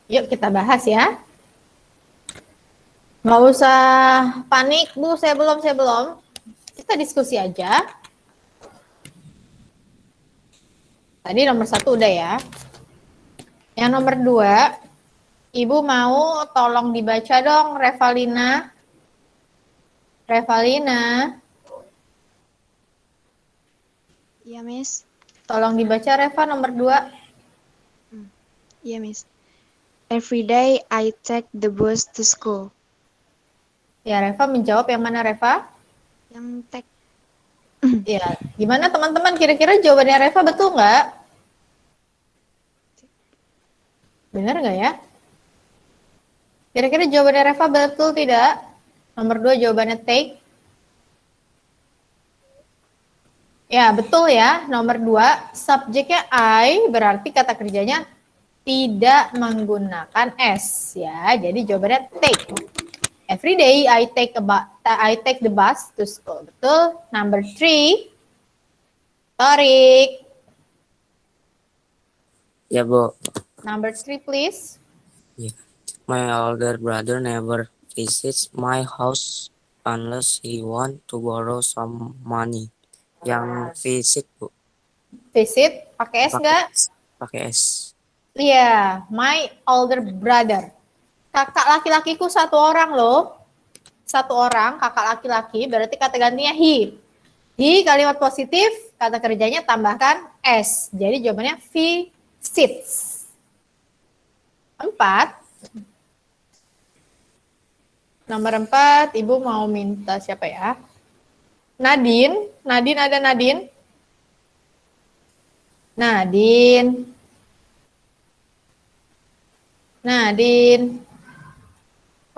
Speaker 1: Yuk kita bahas ya. Nggak usah panik, Bu. Saya belum. Kita diskusi aja. Tadi nomor 1 udah ya. Yang nomor 2, Ibu mau tolong dibaca dong, Revalina. Revalina,
Speaker 6: Iya, Miss.
Speaker 1: tolong dibaca Reva nomor 2.
Speaker 6: Iya, Miss. Every day I take the bus to school.
Speaker 1: Ya, Reva menjawab yang mana, Reva?
Speaker 6: Yang take.
Speaker 1: Ya, gimana teman-teman? Kira-kira jawabannya Reva betul nggak? Benar nggak ya? Kira-kira jawabannya Reva betul tidak? Nomor 2 jawabannya take. Ya, betul ya. Nomor 2, subjeknya I, berarti kata kerjanya tidak menggunakan S ya. Jadi jawabannya take. Every day I take the bus to school. Betul. Number 3, Torik.
Speaker 3: Ya, Bu.
Speaker 1: Number 3 please.
Speaker 3: Ya. My older brother never visits my house unless he want to borrow some money. Yang visit, Bu.
Speaker 1: Visit pakai S nggak?
Speaker 3: Pakai S.
Speaker 1: Iya, my older brother. Kakak laki-lakiku 1 orang loh. 1 orang, kakak laki-laki, berarti kata gantinya he. Di kalimat positif, kata kerjanya tambahkan S. Jadi jawabannya visits. 4. Nomor 4, Ibu mau minta siapa ya? Nadine. Nadine, ada Nadine? Nadine. Nadine.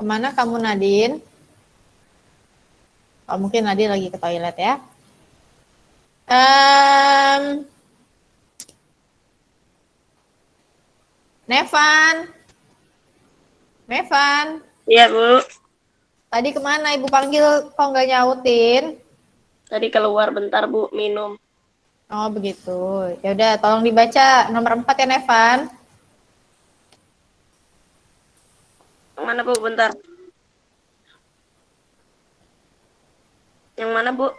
Speaker 1: Kemana kamu, Nadine? Oh, mungkin Nadine lagi ke toilet ya. Nevan. Nevan.
Speaker 5: Iya, Bu.
Speaker 1: Tadi kemana Ibu panggil kok nggak nyautin?
Speaker 5: Tadi keluar bentar, Bu, minum.
Speaker 1: Oh, begitu. Ya udah, tolong dibaca nomor 4 ya, Nevan.
Speaker 5: Yang mana, Bu? Bentar. Yang mana, Bu?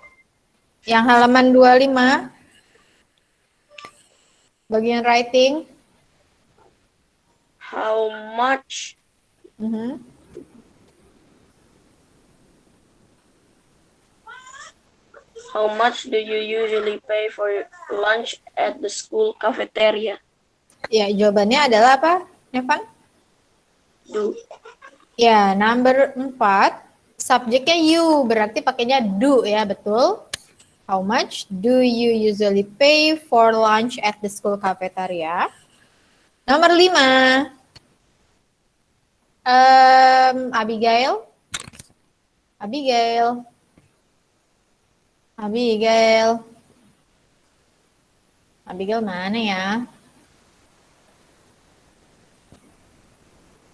Speaker 1: Yang halaman 25. Bagian writing.
Speaker 5: How much
Speaker 1: Mhm.
Speaker 5: How much do you usually pay for lunch at the school cafeteria?
Speaker 1: Ya, jawabannya adalah apa, Nevan?
Speaker 5: Do.
Speaker 1: Ya, number 4. Subjeknya you, berarti pakainya do ya, betul. How much do you usually pay for lunch at the school cafeteria? Nomor 5. Abigail. Abigail. Abigail. Abigail mana ya?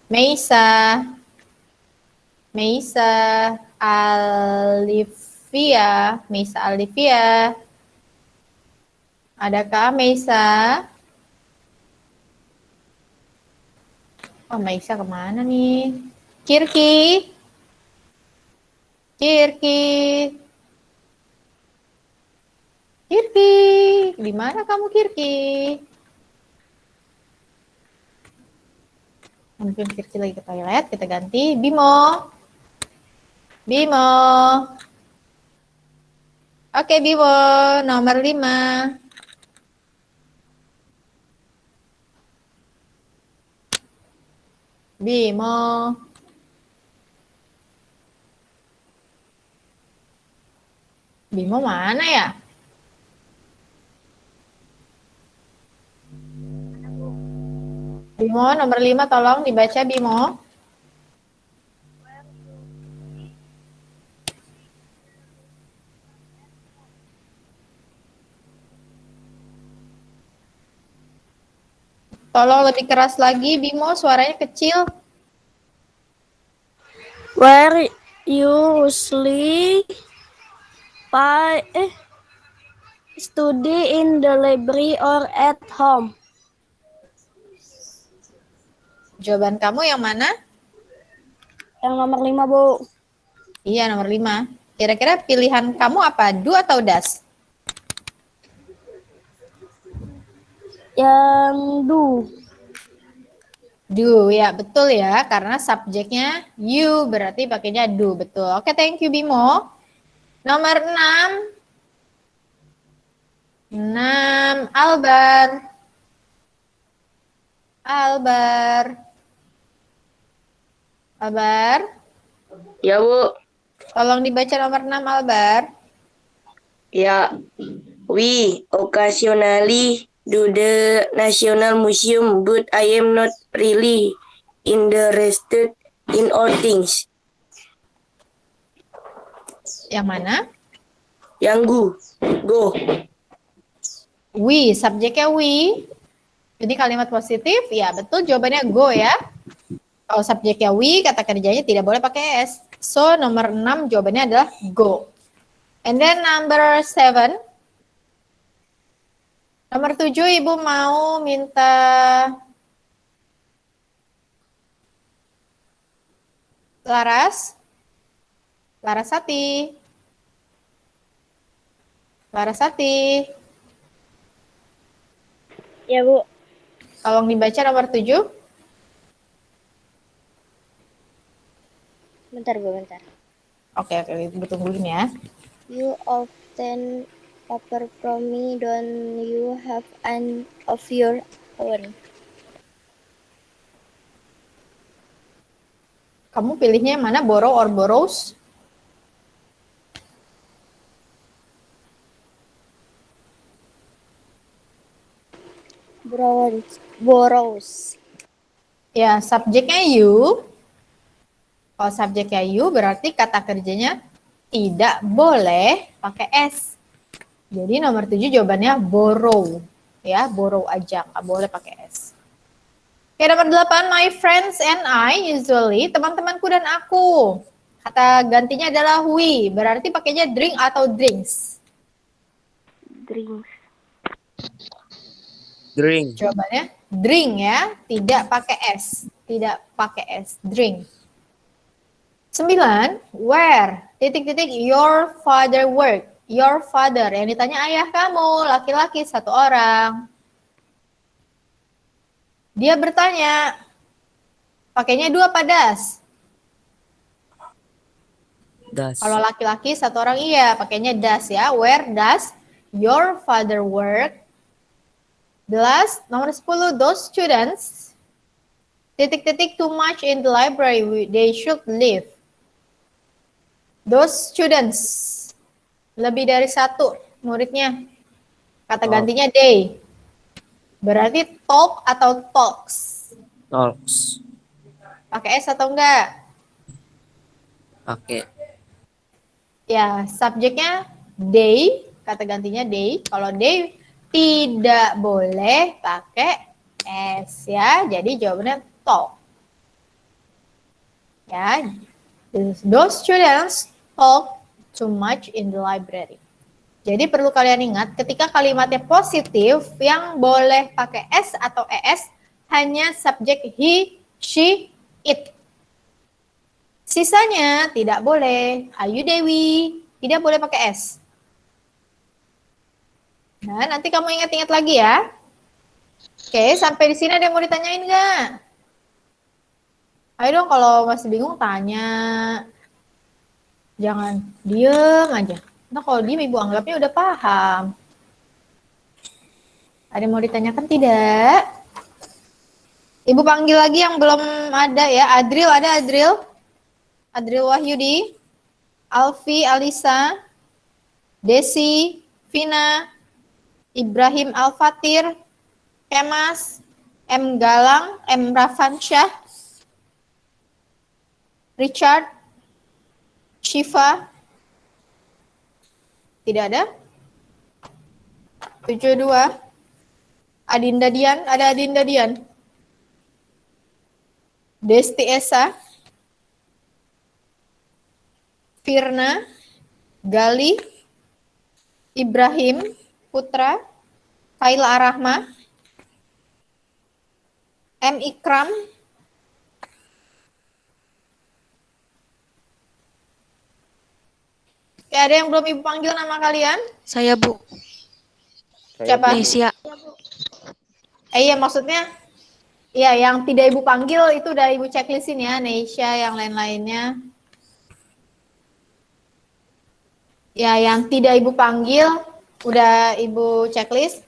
Speaker 1: Meisa. Meisa Alivia. Meisa Alivia. Adakah Meisa? Oh, Meisa kemana nih? Kirki. Kirki. Kirki. Di mana kamu, Kirki? Mungkin Firki lagi ke toilet, kita ganti Bimo. Bimo. Oke, Bimo, nomor 5. Bimo. Bimo mana ya? Bimo nomor 5 tolong dibaca Bimo. Tolong lebih keras lagi Bimo, suaranya kecil.
Speaker 7: Where you usually study in the library or at home?
Speaker 1: Jawaban kamu yang mana?
Speaker 7: Yang nomor 5, Bu.
Speaker 1: Iya, nomor 5. Kira-kira pilihan kamu apa? Do atau das?
Speaker 7: Yang do.
Speaker 1: Do, ya betul ya. Karena subjeknya you, berarti pakainya do. Betul. Oke, thank you Bimo. Nomor 6. 6, Albar. Albar. Albar.
Speaker 5: Ya, Bu.
Speaker 1: Tolong dibaca nomor 6, Albar.
Speaker 5: Ya. We occasionally do the National Museum, but I am not really interested in all things.
Speaker 1: Yang mana?
Speaker 5: Yang go.
Speaker 1: We, subjeknya we. Jadi kalimat positif, ya betul jawabannya go ya. Kalau subjeknya we, kata kerjanya tidak boleh pakai S. So, nomor 6 jawabannya adalah go. And then number 7. Nomor 7, Ibu mau minta Laras. Larasati. Larasati.
Speaker 7: Ya, Bu.
Speaker 1: Tolong dibaca nomor 7.
Speaker 7: Bentar, Bu, bentar.
Speaker 1: Oke, Ibu tungguin ya.
Speaker 7: You often overpromise me, don't you have an of your own?
Speaker 1: Kamu pilihnya yang mana? Borrow or borrows?
Speaker 7: Borrows.
Speaker 1: Ya, subjeknya you. Kalau subjeknya you berarti kata kerjanya tidak boleh pakai S. Jadi nomor 7 jawabannya borrow. Ya, borrow aja, nggak boleh pakai S. Oke, nomor 8, my friends and I usually, teman-temanku dan aku. Kata gantinya adalah we, berarti pakainya drink atau drinks.
Speaker 3: Drink.
Speaker 1: Jawabannya drink ya, tidak pakai S. Tidak pakai S, drink. 9, where, titik-titik, your father work. Your father, yang ditanya ayah kamu, laki-laki, 1 orang. Dia bertanya, pakainya do apa das?
Speaker 3: Das.
Speaker 1: Kalau laki-laki 1 orang iya, pakainya das ya. Where does your father work? The last, nomor 10, those students, titik-titik, too much in the library, they should leave. Those students, lebih dari 1 muridnya. Kata gantinya they. Berarti talk atau talks?
Speaker 3: Talks.
Speaker 1: Pakai S atau enggak?
Speaker 3: Pakai.
Speaker 1: Ya, subjeknya they, kata gantinya they. Kalau they tidak boleh pakai S ya. Jadi jawabannya talk. Ya. Those students talk too much in the library. Jadi perlu kalian ingat ketika kalimatnya positif yang boleh pakai S atau ES hanya subjek he, she, it. Sisanya tidak boleh. Ayu Dewi, tidak boleh pakai S. Nah, nanti kamu ingat-ingat lagi ya. Oke, sampai di sini ada yang mau ditanyain nggak? Ayo dong kalau masih bingung tanya. Jangan diem aja. Nah kalau diem ibu anggapnya udah paham. Ada yang mau ditanyakan tidak? Ibu panggil lagi yang belum ada ya. Adril, ada Adril? Adril Wahyudi, Alfi, Alisa, Desi, Vina, Ibrahim Al-Fatir, Kemas, M. Galang, M. Rafansyah, Richard, Shiva, tidak ada. 72, Adinda Dian, ada Adinda Dian. Desti Esa, Firna, Gali, Ibrahim Putra, Kaila Arahma, M. Ikram, ya, ada yang belum ibu panggil nama kalian?
Speaker 4: Saya Bu.
Speaker 1: Siapa?
Speaker 4: Nesia.
Speaker 1: Iya maksudnya, ya yang tidak ibu panggil itu udah ibu checklistin ya, Neisha, yang lain-lainnya. Ya yang tidak ibu panggil udah ibu checklist.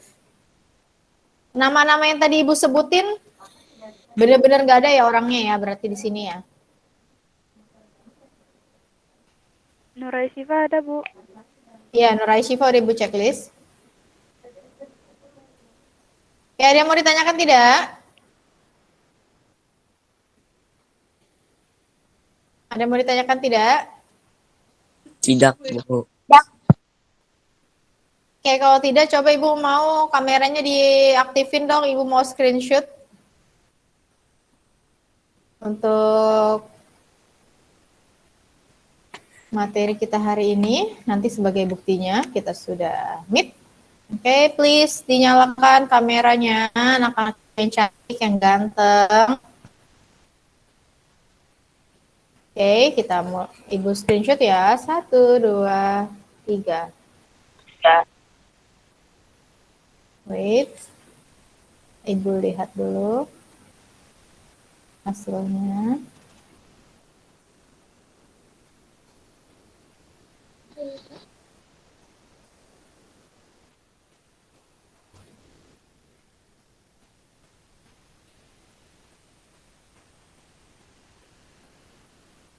Speaker 1: Nama-nama yang tadi ibu sebutin benar-benar nggak ada ya orangnya ya berarti di sini ya.
Speaker 6: Nurai Siva ada, Bu.
Speaker 1: Iya, Nurai Shiva udah ibu checklist. Ya, ada yang mau ditanyakan tidak? Ada yang mau ditanyakan tidak?
Speaker 3: Tidak, Bu.
Speaker 1: Oke, kalau tidak coba ibu mau kameranya diaktifin dong, ibu mau screenshot. Untuk materi kita hari ini, nanti sebagai buktinya kita sudah meet. Oke, please dinyalakan kameranya, anak-anak yang cantik, yang ganteng. Oke, kita mau ibu screenshot ya. 1, 2, 3. Wait, ibu lihat dulu hasilnya.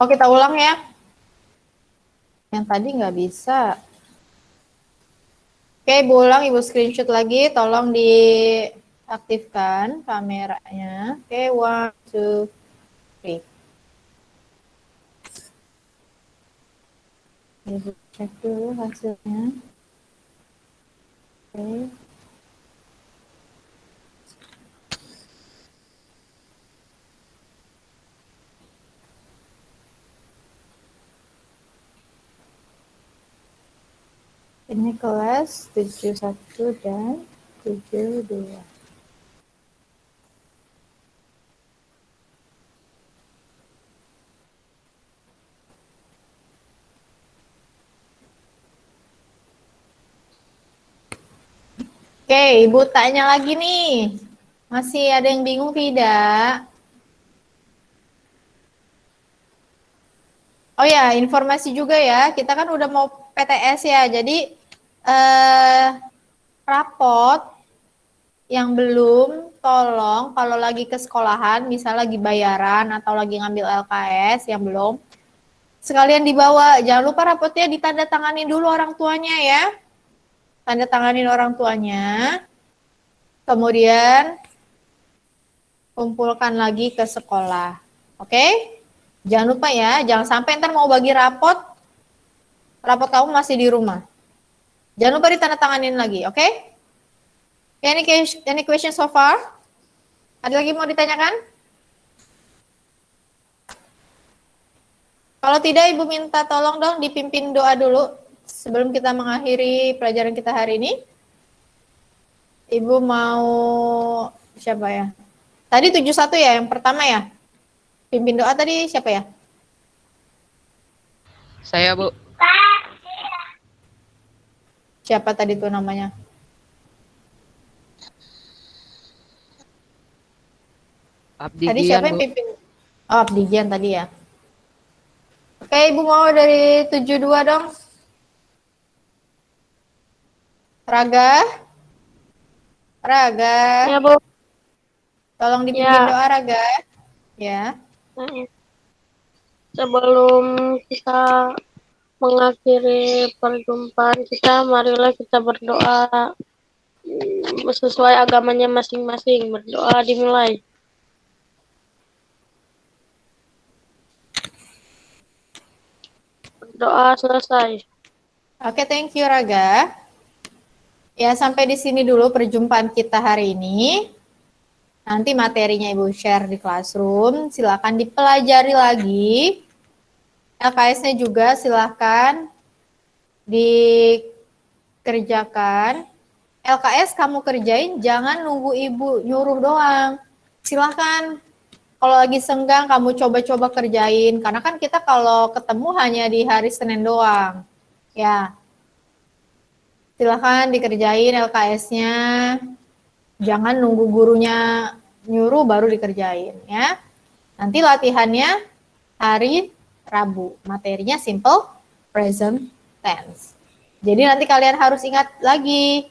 Speaker 1: Oh, kita ulang ya. Yang tadi nggak bisa. Oke, ibu ulang, ibu screenshot lagi. Tolong diaktifkan kameranya. Oke, 1, 2, 3. Ibu cek dulu hasilnya. Oke. Ini kelas 71 dan 72. Oke, ibu tanya lagi nih. Masih ada yang bingung tidak? Oh ya, informasi juga ya. Kita kan udah mau PTS ya. Jadi rapot yang belum, tolong kalau lagi ke sekolahan, misal lagi bayaran atau lagi ngambil LKS yang belum, sekalian dibawa. Jangan lupa rapotnya ditandatanganin dulu orang tuanya ya. Tanda tanganin orang tuanya. Kemudian kumpulkan lagi ke sekolah. Oke? Jangan lupa ya, jangan sampai ntar mau bagi rapot kamu masih di rumah. Jangan lupa ditandatanganin lagi, oke? Any question so far? Ada lagi mau ditanyakan? Kalau tidak, Ibu minta tolong dong dipimpin doa dulu sebelum kita mengakhiri pelajaran kita hari ini. Ibu mau siapa ya? Tadi 71 ya, yang pertama ya? Pimpin doa tadi siapa ya?
Speaker 2: Saya, Bu.
Speaker 1: Siapa tadi tuh namanya?
Speaker 2: Abdi
Speaker 1: Tadi
Speaker 2: Dian,
Speaker 1: siapa yang
Speaker 2: Bu.
Speaker 1: pimpin? Oh, abdijan tadi ya. Oke, Ibu mau dari 72 dong. Raga. Raga.
Speaker 5: Ya, Bu.
Speaker 1: Tolong dipimpin
Speaker 5: Ya.
Speaker 1: doa, Raga. Ya.
Speaker 5: Sebelum kita mengakhiri perjumpaan kita, marilah kita berdoa sesuai agamanya masing-masing. Berdoa dimulai. Berdoa selesai.
Speaker 1: Oke, thank you, Raga. Ya, sampai di sini dulu perjumpaan kita hari ini. Nanti materinya Ibu share di Classroom. Silakan dipelajari lagi. LKS-nya juga silakan dikerjakan. LKS kamu kerjain, jangan nunggu Ibu nyuruh doang. Silakan. Kalau lagi senggang, kamu coba-coba kerjain. Karena kan kita kalau ketemu hanya di hari Senin doang. Ya, silakan dikerjain LKS-nya. Jangan nunggu gurunya nyuruh baru dikerjain ya. Nanti latihannya hari Rabu. Materinya simple present tense. Jadi nanti kalian harus ingat lagi.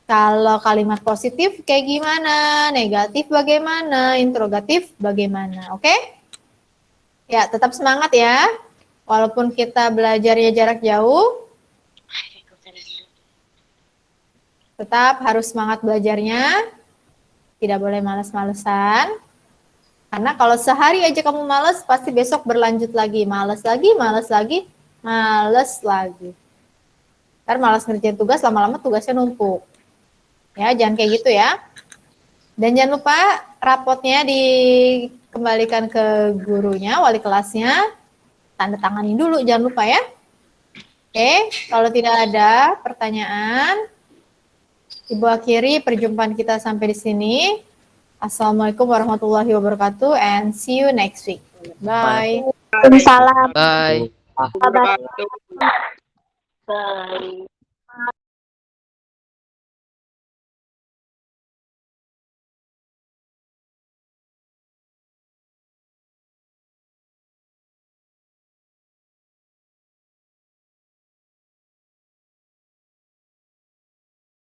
Speaker 1: Kalau kalimat positif kayak gimana, negatif bagaimana, interrogatif bagaimana. Oke? Ya, tetap semangat ya. Walaupun kita belajarnya jarak jauh, tetap harus semangat belajarnya, tidak boleh males-malesan. Karena kalau sehari aja kamu males, pasti besok berlanjut lagi. Males lagi, males lagi, males lagi. Ntar malas ngerjain tugas, lama-lama tugasnya numpuk. Ya, jangan kayak gitu ya. Dan jangan lupa rapotnya dikembalikan ke gurunya, wali kelasnya. Tanda tanganin dulu, jangan lupa ya. Oke, kalau tidak ada pertanyaan, Ibu akhiri perjumpaan kita sampai di sini. Assalamualaikum warahmatullahi wabarakatuh and see you next week. Bye.
Speaker 4: Salam.
Speaker 2: Bye.
Speaker 5: Bye.